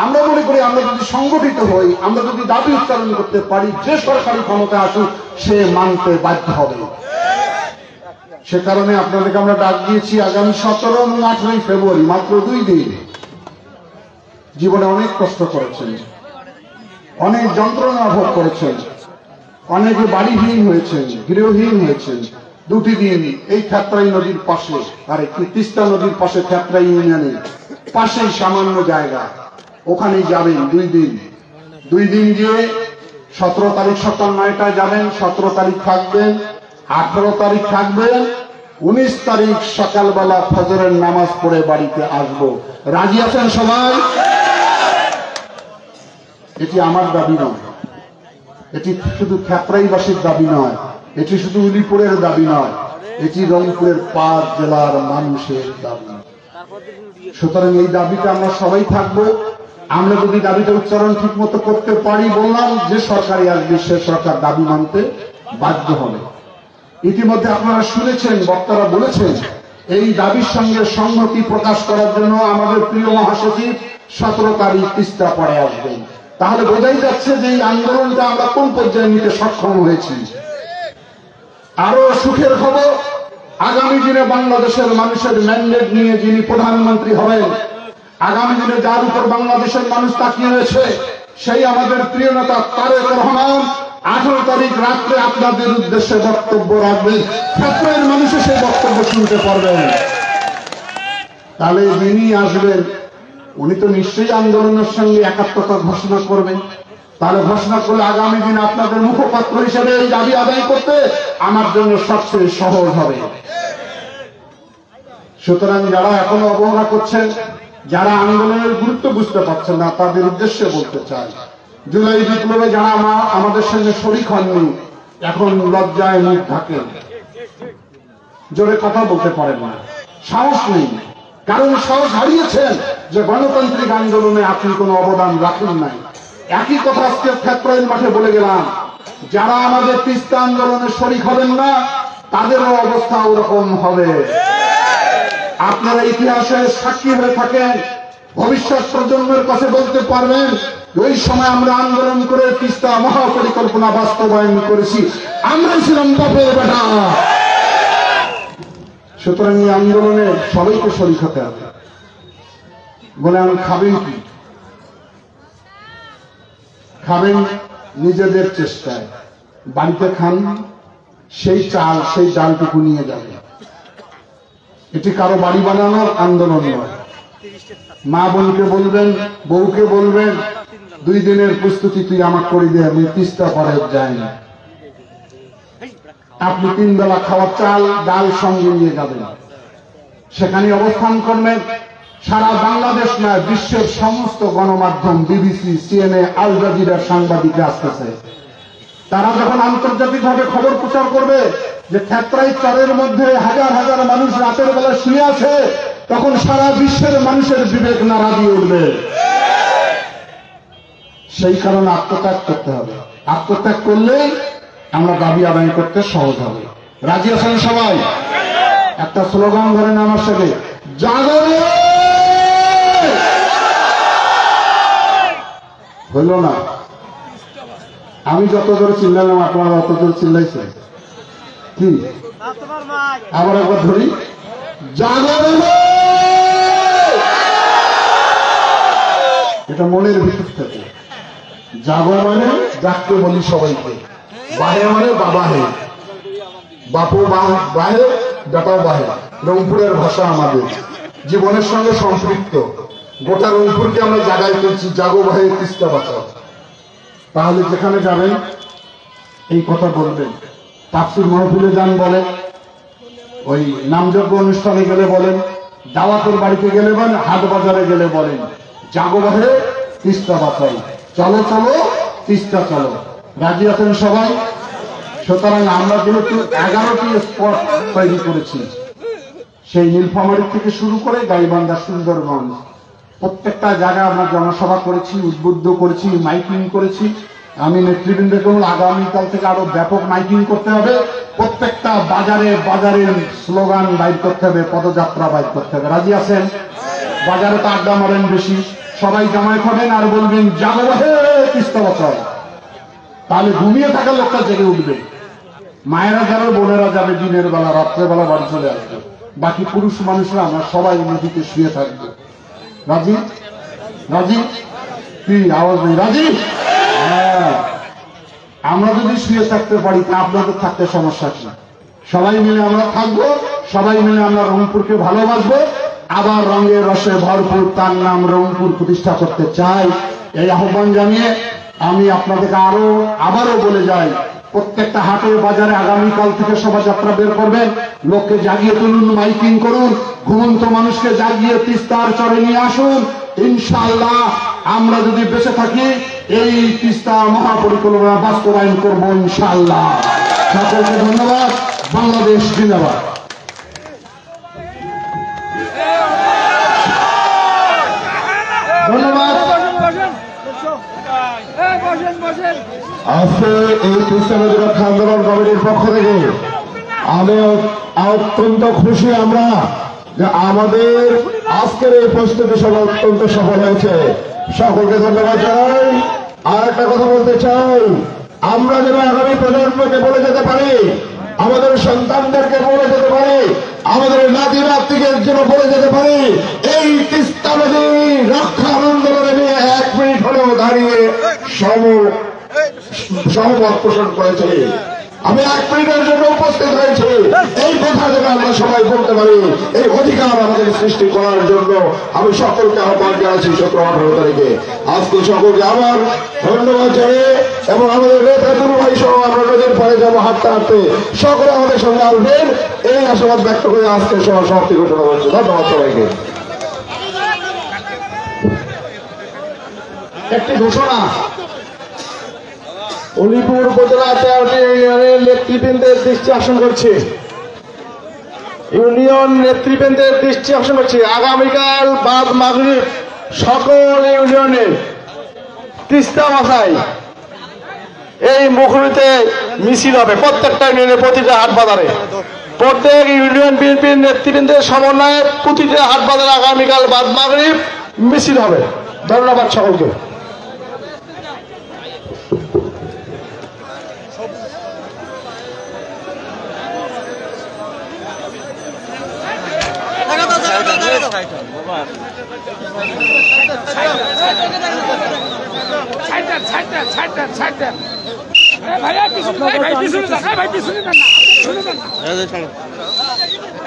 আমরা মনে করি আমরা যদি সংগঠিত হই, আমরা যদি দাবি উচ্চারণ করতে পারি, যে সরকারি ক্ষমতা আসুক সে মানতে বাধ্য হবে। সে কারণে আপনাদেরকে আমরা ডাক দিয়েছি আগামী 17 এবং 18 ফেব্রুয়ারি, মাত্র 2 দিন। জীবনে অনেক কষ্ট করেছেন, অনেক যন্ত্রণা ভোগ করেছেন, অনেকে বাড়িহীন হয়েছেন, গৃহহীন হয়েছেন। 2টি দিন এই ক্ষেত্রাই নদীর পাশে, আর একটি তিস্তা নদীর পাশে ক্ষেত্রাই ইউনিয়নের পাশেই সামান্য জায়গা, ওখানে যাবেন 2 দিন। 2 দিন গিয়ে 17 তারিখ সকাল 9টায় যাবেন, 17 তারিখ থাকবেন, 18 তারিখ থাকবেন, 19 তারিখ সকালবেলা ফজরের নামাজ পড়ে বাড়িতে আসবো। রাজি আছেন সবাই? এটি আমার দাবি নয়, এটি শুধু ক্ষেত্রাইবাসীর দাবি নয়, এটি শুধু উলিপুরের দাবি নয়, এটি রংপুরের 5 জেলার মানুষের দাবি। সুতরাং এই দাবিতে আমরা সবাই থাকবো। আমরা যদি দাবিটা উচ্চারণ ঠিক মতো করতে পারি, বললাম যে সরকারি আসবে সে সরকার দাবি মানতে বাধ্য হবে। ইতিমধ্যে আপনারা শুনেছেন, বক্তারা বলেছেন এই দাবির সঙ্গে সংহতি প্রকাশ করার জন্য আমাদের প্রিয় মহাসচিব 17 তারিখ তিস্তা পড়ে আসবেন। তাহলে বোঝাই যাচ্ছে যে এই আন্দোলনটা আমরা কোন পর্যায়ে নিতে সক্ষম হয়েছি। আরো সুখের খবর, আগামী দিনে বাংলাদেশের মানুষের ম্যান্ডেট নিয়ে যিনি প্রধানমন্ত্রী হবেন, আগামী দিনে যার উপর বাংলাদেশের মানুষ তাকিয়ে রয়েছে, সেই আমাদের প্রিয় নেতা তারেক রহমান 18 তারিখ রাত্রে আপনাদের উদ্দেশ্যে বক্তব্য রাখবেন। ক্ষেত্রের মানুষে সেই বক্তব্য শুনতে পারবেন। তাহলে যিনি আসবেন উনি তো নিশ্চয়ই আন্দোলনের সঙ্গে একাত্মতা ঘোষণা করবেন। তাহলে ঘোষণা করলে আগামী দিন আপনাদের মুখপাত্র হিসেবে এই দাবি আদায় করতে আমার জন্য সবচেয়ে সহজ হবে। সুতরাং যারা এখনো অবহেলা করছেন, যারা আন্দোলনের গুরুত্ব বুঝতে পারছেন না, তাদের উদ্দেশ্যে বলতে চাই, জুলাই বিপ্লবে যারা আমাদের সঙ্গে শরীক হননি, এখন লজ্জায় মুখ ঢাকেন, জোরে কথা বলতে পারেন না, সাহস নেই। কারণ সাহস হারিয়েছেন যে গণতান্ত্রিক আন্দোলনে আপনি কোনো অবদান রাখেন নাই। একই কথা আজকে ক্ষেত্রের মাঠে বলে গেলাম, যারা আমাদের তিস্তা আন্দোলনে শরীক হবেন না তাদেরও অবস্থা ওরকম হবে। আপনারা ইতিহাসের সাক্ষী হয়ে থাকেন, ভবিষ্যৎ প্রজন্মের কাছে বলতে পারবেন ওই সময় আমরা আন্দোলন করে তিস্তা মহাপরিকল্পনা বাস্তবায়ন করেছি, আমরাই ছিলাম বাপের বেটা। সুতরাং এই আন্দোলনে সবাইকে শরীক হতে হবে। বলে আমি খাবেন কি? খাবেন নিজেদের চেষ্টায়, বাড়িতে খান, সেই চাল সেই ডালটুকু নিয়ে যাবে। এটি কারো বাড়ি বানানোর আন্দোলন নয়। মা বোনকে বলবেন, বউকে বলবেন 2 দিনের প্রস্তুতি তুই আমাকে করে দে, আমি তিস্তা পারে যাই না। আপনি 3 বেলা খাওয়ার চাল ডাল সঙ্গে নিয়ে যাবেন, সেখানে অবস্থান করবেন। সারা বাংলাদেশ নয়, বিশ্বের সমস্ত গণমাধ্যম, বিবিসি, সিএনএ, আল জাজিরার সাংবাদিকরা আসতেছে। তারা যখন আন্তর্জাতিকভাবে খবর প্রচার করবে যে ক্ষেত্রাই চরের মধ্যে হাজার হাজার মানুষ রাতের বেলা শুয়ে আছে, তখন সারা বিশ্বের মানুষের বিবেক নাড়া দিয়ে উঠবে। সেই কারণে আত্মত্যাগ করতে হবে। আত্মত্যাগ করলেই আমরা দাবি আদায় করতে সহজ হবে। রাজি আছেন সবাই? একটা স্লোগান ধরেন আমার সাথে, জাগরে। হইল না? আমি যত জোরে চিল্লালাম আপনারা অত জোরে চিল্লাইছেন কি? আবার একবার ধরি, জাগরে। এটা মনের ভিতর থেকে। জাগো মানে জাগতে বলি সবাইকে, বাহে মানে বাবা হে, বাপু বাহে, বেটাও বাহে। রংপুরের ভাষা আমাদের জীবনের সঙ্গে সম্পৃক্ত। গোটা রংপুরকে আমরা জাগায় তুলছি, জাগো বাহে তিস্তা বাঁচাও। তাহলে যেখানে যাবেন এই কথা বলবেন। তাফসীর মাহফিলে যান বলেন, ওই নামযজ্ঞ অনুষ্ঠানে গেলে বলেন, দাওয়াতের বাড়িতে গেলে বলেন, হাট বাজারে গেলে বলেন, জাগো বাহে তিস্তা বাঁচাও, চলো চলো তিস্তা চলো। রাজি আছেন সবাই? সুতরাং আমরা যেহেতু 11টি স্পট তৈরি করেছি, সেই নীলফামারী থেকে শুরু করে গাইবান্ধা, সুন্দরগঞ্জ প্রত্যেকটা জায়গায় আমরা জনসভা করেছি, উদ্বুদ্ধ করেছি, মাইকিং করেছি। আমি নেতৃবৃন্দকে আগামীকাল থেকে আরো ব্যাপক মাইকিং করতে হবে, প্রত্যেকটা বাজারে বাজারে স্লোগান বাইর করতে হবে, পদযাত্রা বাইর করতে হবে। রাজি আছেন? বাজারে তো আড্ডা মারেন বেশি, সবাই জামায়াত হবেন আর বলবেন জাগো হে তিস্তা বছর, তাহলে ঘুমিয়ে থাকা লোকটা জেগে উঠবে। মায়েরা যাবে, বোনেরা যাবে, দিনের বেলা রাত্রেবেলা বাড়ি চলে আসবে, বাকি পুরুষ মানুষরা আমরা সবাই নদীতে শুয়ে থাকবো। রাজি? রাজি? কি আওয়াজ নেই? রাজি? হ্যাঁ, আমরা যদি শুয়ে থাকতে পারি তা আপনাদের থাকতে সমস্যা কি? সবাই মিলে আমরা থাকবো, সবাই মিলে আমরা রংপুরকে ভালোবাসবো, আবার রঙের রসে ভরপুর তার নাম রংপুর প্রতিষ্ঠা করতে চাই। এই আহ্বান জানিয়ে আমি আপনাদেরকে আবারও বলে যাই, প্রত্যেকটা হাটে বাজারে আগামীকাল থেকে শোভাযাত্রা বের করবেন, লোককে জাগিয়ে তুলুন, মাইকিং করুন, ঘুমন্ত মানুষকে জাগিয়ে তিস্তার চরে নিয়ে আসুন। ইনশাআল্লাহ আমরা যদি বেঁচে থাকি এই তিস্তা মহাপরিকল্পনা বাস্তবায়ন করবো ইনশাআল্লাহ। সকলকে ধন্যবাদ। বাংলাদেশ জিন্দাবাদ। ধন্যবাদ। আজকে এই তিস্তা নদী রক্ষা আন্দোলন কমিটির পক্ষ থেকে আমি অত্যন্ত খুশি আমরা যে আমাদের আজকের এই প্রস্তুতি সভা অত্যন্ত সফল হয়েছে। সকলকে ধন্যবাদ জানাই। আর একটা কথা বলতে চাই, আমরা যেন আগামী প্রজন্মকে বলে যেতে পারি, আমাদের সন্তানদেরকে বলে যেতে পারি, আমাদের নাতি নাতনিদের জন্য বলে যেতে পারি, এই তিস্তা নদী রক্ষা আন্দোলনে নিয়ে 1 মিনিট হলেও দাঁড়িয়ে সহমত পোষণ করেছে। আমি 1 মিনিটের জন্য উপস্থিত হয়েছি, এই কথা যেন আমরা সবাই বলতে পারি। এই অধিকার আমাদের সৃষ্টি করার জন্য আমি সকলকে আহ্বান জানাচ্ছি 17-18 তারিখে। আজকে সকলকে আবার ধন্যবাদ জানিয়ে এবং আমাদের নেতা দুরু ভাই সহ আমরা নদীর পাড়ে যাবো হাঁটতে হাঁটতে, সকলে আমাদের সঙ্গে আসবেন, এই আশাবাদ ব্যক্ত করে আজকে সমাপ্তি ঘোষণা করছি। ধন্যবাদ সবাইকে। একটি ঘোষণা, উলিপুর উপজেলা 13টি ইউনিয়নের নেতৃবৃন্দের দৃষ্টি আকর্ষণ করছে, আগামীকাল বাদ মাগরিব সকল ইউনিয়নে তিস্তা ভাষায় এই মুখরিতে মিছিল হবে। প্রত্যেকটা ইউনিয়নের প্রতিটা হাট বাজারে, প্রত্যেক ইউনিয়ন বিএনপির নেতৃবৃন্দের সমন্বয়ে প্রতিটা হাট বাজারে আগামীকাল বাদ মাগরিব মিছিল হবে। ধন্যবাদ সকলকে।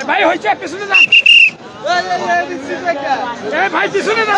ভাই হয়েছে পিছনে যান, ভাই পিছনে যান,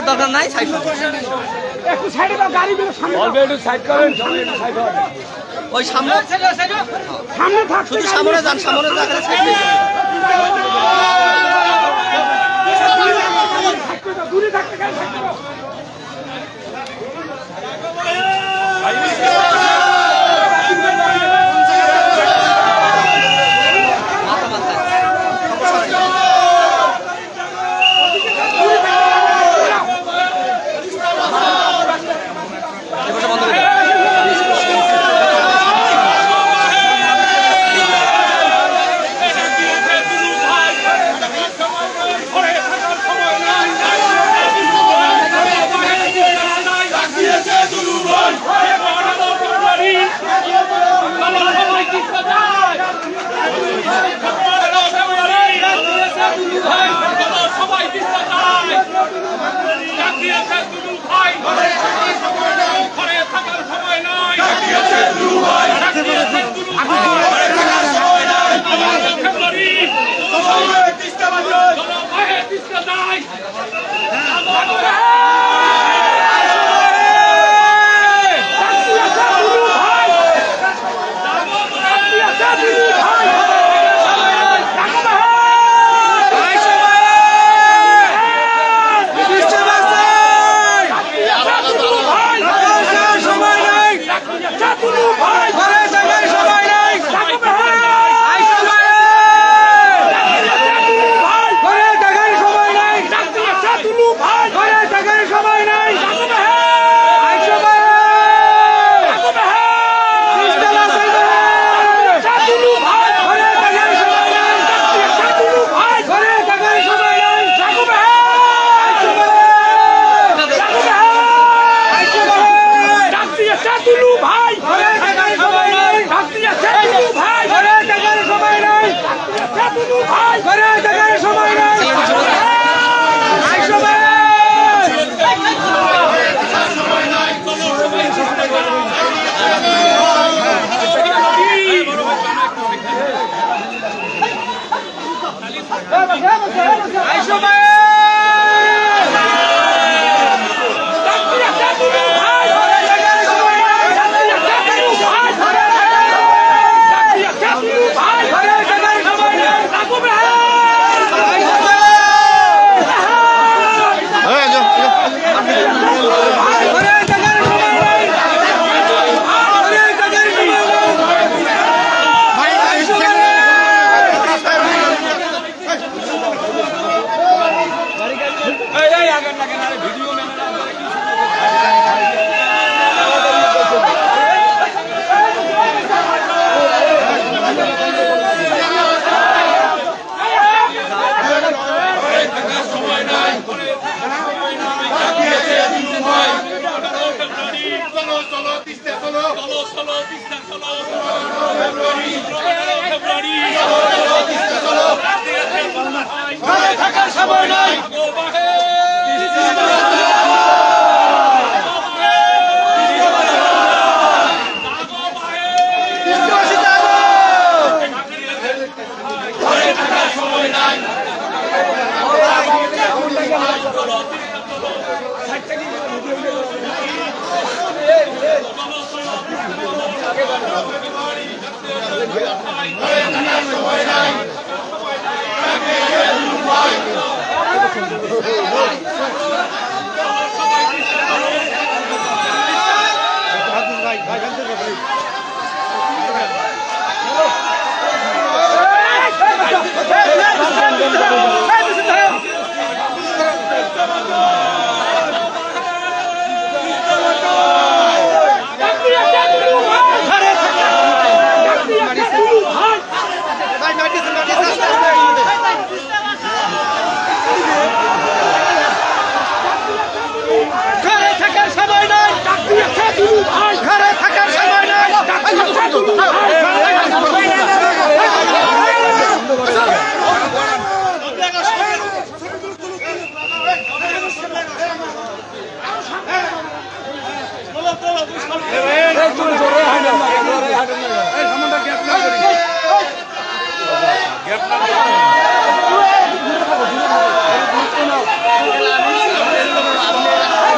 দরকার নাই। একটু সাইডে দাও, গাড়িগুলো সামনে দাও। একটু সাইড করেন, ওই সামনে সামনে থাকতে শুধু সামনে যান, সামনে যান, সাইড নেই। দূরে থাকতে গাড়ি থাকতে দাও।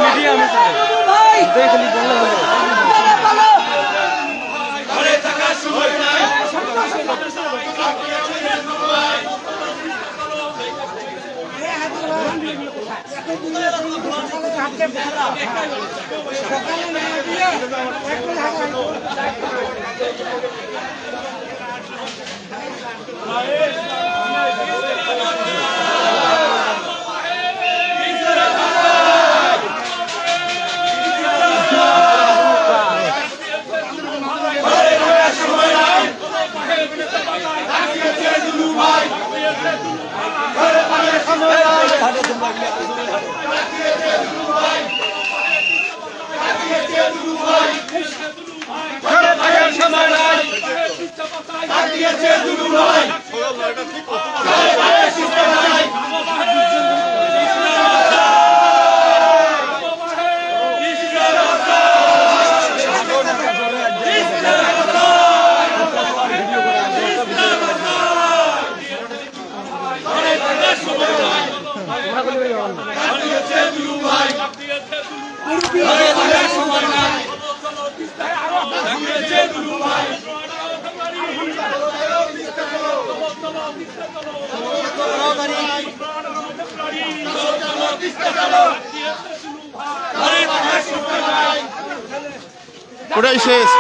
মিডিয়ামে ওটাই শেষ।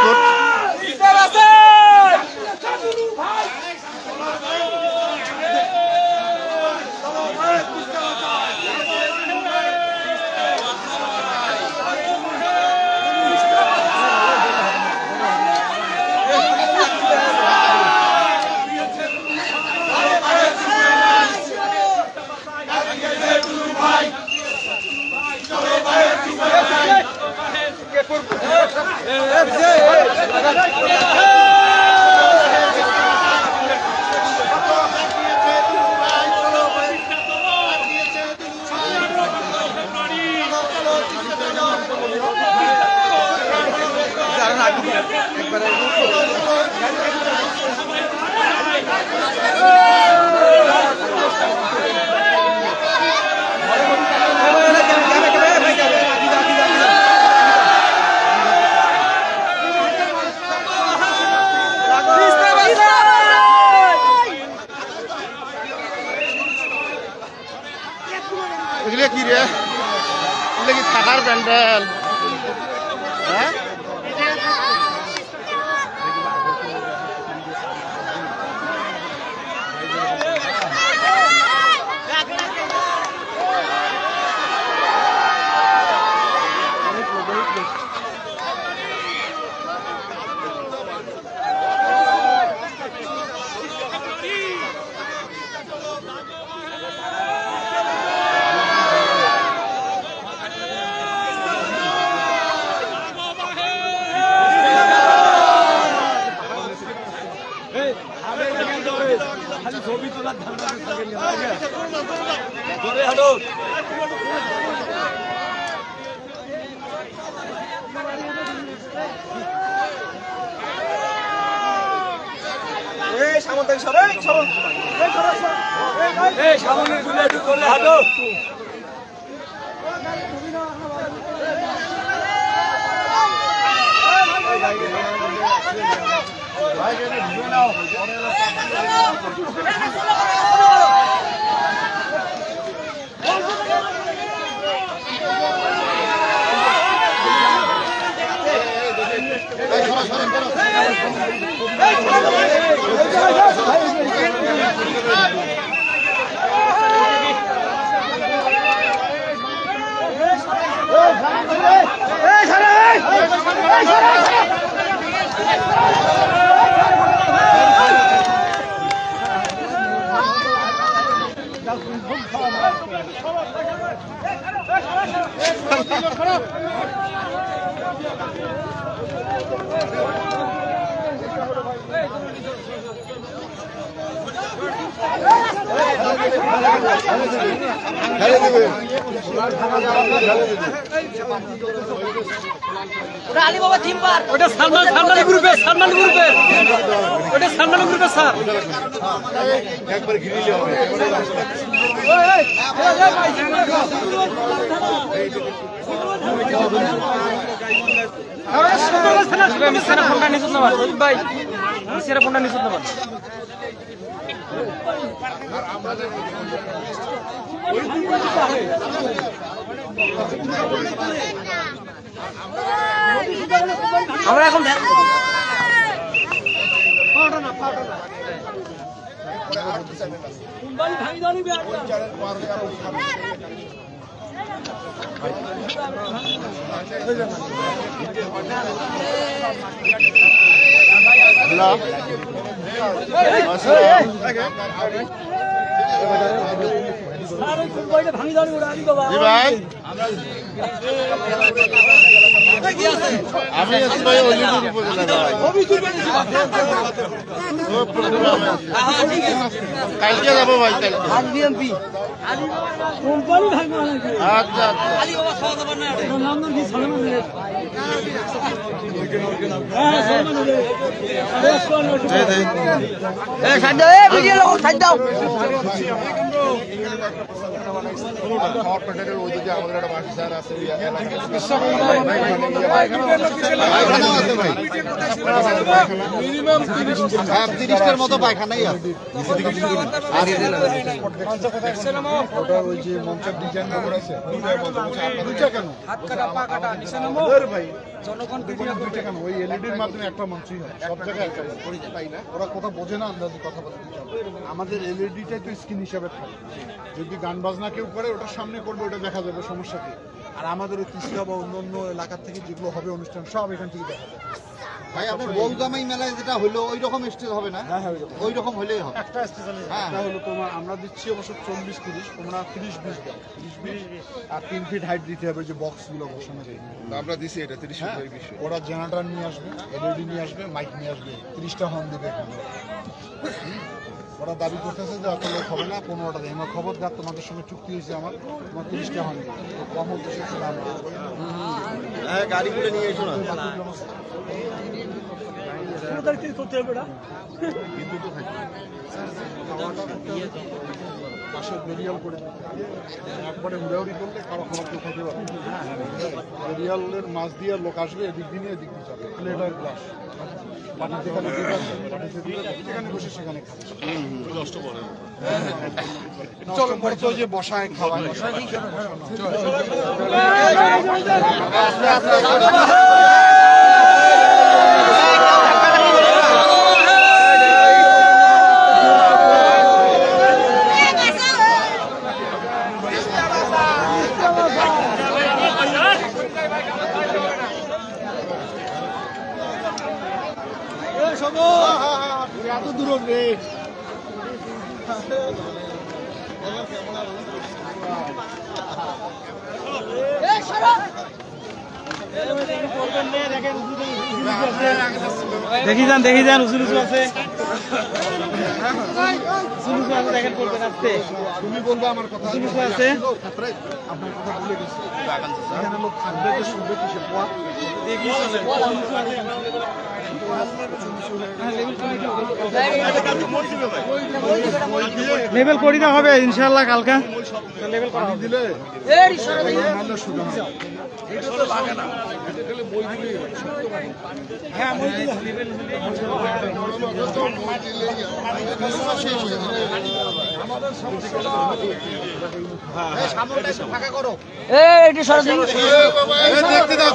এগুলো কি রে? এগুলো কি থাকার প্যান্ডেল? হ্যাঁ, ওটা আলী বাবা থিম পার্ক, ওটা সালমান গ্রুপের ওটা সালমান গ্রুপের স্যার একবার ঘিরে হবে। ফোনটা নিচুত নামান ভাই, ফোনটা নিচুত নামান। আমাদের আমরা এখন আমি ভাই অলিপুর উপজেলার কালকে যাবো ভাই বিএমপি আচ্ছা আচ্ছা আলী বাবা খাওয়া দাবার না খাওয়ার প্যান্ডেলের ওইদিকে আমাদের একটা বাসি স্যার আছে 30টার মতো পায়খানাই আছে ওই যে মঞ্চের ডিজাইন করেছে দুইটা কেন হাত কাটা পা কাটা নিচে নামো ভাই জনগণ দুইটা কেন ওই এলইডির মাধ্যমে একটা মঞ্চই হয় সব জায়গায় তাই না ওরা কথা বোঝে না আন্দাজে কথা বলতে আমাদের এলইডিটাই তো স্ক্রিন হিসাবে থাকে যদি গান বাজনা কেউ করে ওটার সামনে করবে ওটা দেখা যাবে সমস্যা কি আর আমাদের ওই তিস্তা বা অন্য অন্য এলাকা থেকে যেগুলো হবে অনুষ্ঠান সব এখান থেকে দেখা যাবে ভাই আপনার বৌজামাই মেলায় যেটা হলো ওই রকম স্টেজ হবে না হ্যাঁ ওই রকম হলেই হবে একটা স্টেজ এটা হলো তোমার আমরা দিচ্ছি অবশ্য 40-30 তোমরা 30-20 দাও 30-20 আর 3 ফিট হাইট দিতে হবে যে বক্সগুলো বসানো যায় আমরা দিছি এটা 30 ফিট 20 ওরা জেনারেটর নিয়ে আসবে এলইডি নিয়ে আসবে মাইক নিয়ে আসবে 30টা হর্ন দিবে এখানে ওরা দাবি করতেছে যে এত লোক হবে না 15টা দেয় আমার খবর দেখ তোমাদের সঙ্গে চুক্তি হয়েছে আমার তোমার 30টা হর্ন দিবে কম হতে হ্যাঁ গাড়িগুলো নিয়ে এসো না পাশে বেরিয়াল করে একবারে উড়াউড়ি করলে কারো খাবার কেউ খেতে পারবে বেরিয়ালের মাছ দিয়ে লোক আসবে এদিক দিয়ে এদিক দিয়ে যাবে প্লেট আর গ্লাস পাটি যেখানে যেখানে বসে সেখানে খাবে যে বসায় খাওয়ায় এত দূর রে দেখি যান উঁচু উঁচু আছে দেখেন করবেন আসতে তুমি বলবো আমার কথা আছে আপনার কথা ভুলে গেছি এখানে লোক থাকবে যে শুনবে কিসে লেভেল করি না হবে ইনশাআল্লাহ কালকে লেভেল করা দিলে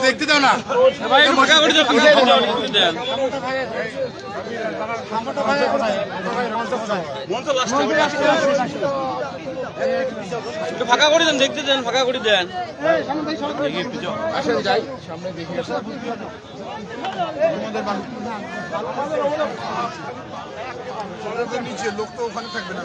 দেখতে দাও না ফাঁকা করে দেন দেখতে দেন ফাঁকা করে দেন আসেন যাই সামনে দেখি নিচে লোক তো ওখানে থাকবে না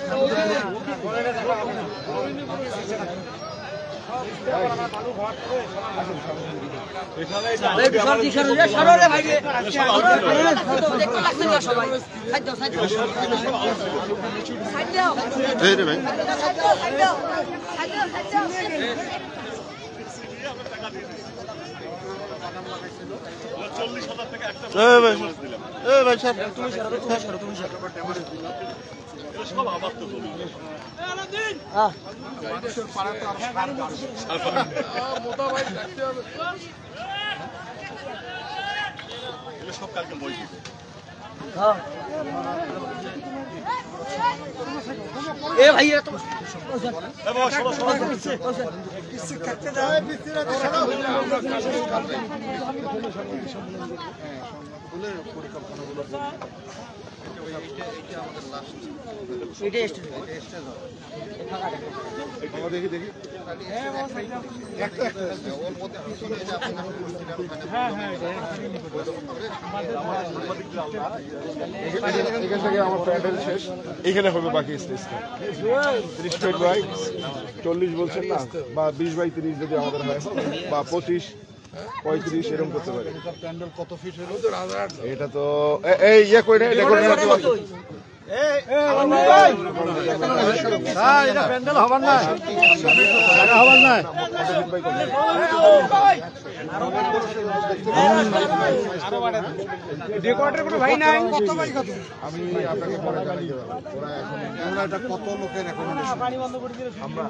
সব কালকে বই এ ভাই এত দেখি দেখি এখান থেকে আমার প্যান্ডেল শেষ, এখানে হবে বাকি স্টেজটা 30 ফিট বাই 40 বলছেন না, বা 20 বাই 30 যদি আমাদের হয়, বা 25 35 এরকম করতে পারি। প্যান্ডেল কত ফিট হলো? এটা তো এই ইয়ে করে এটা করে প্যান্ডেল হবার না, হবার না। আমি আপনাকে পরে জানিয়ে দেবো ওরা এখন কত লোকের রেকমেন্ডেশন আমরা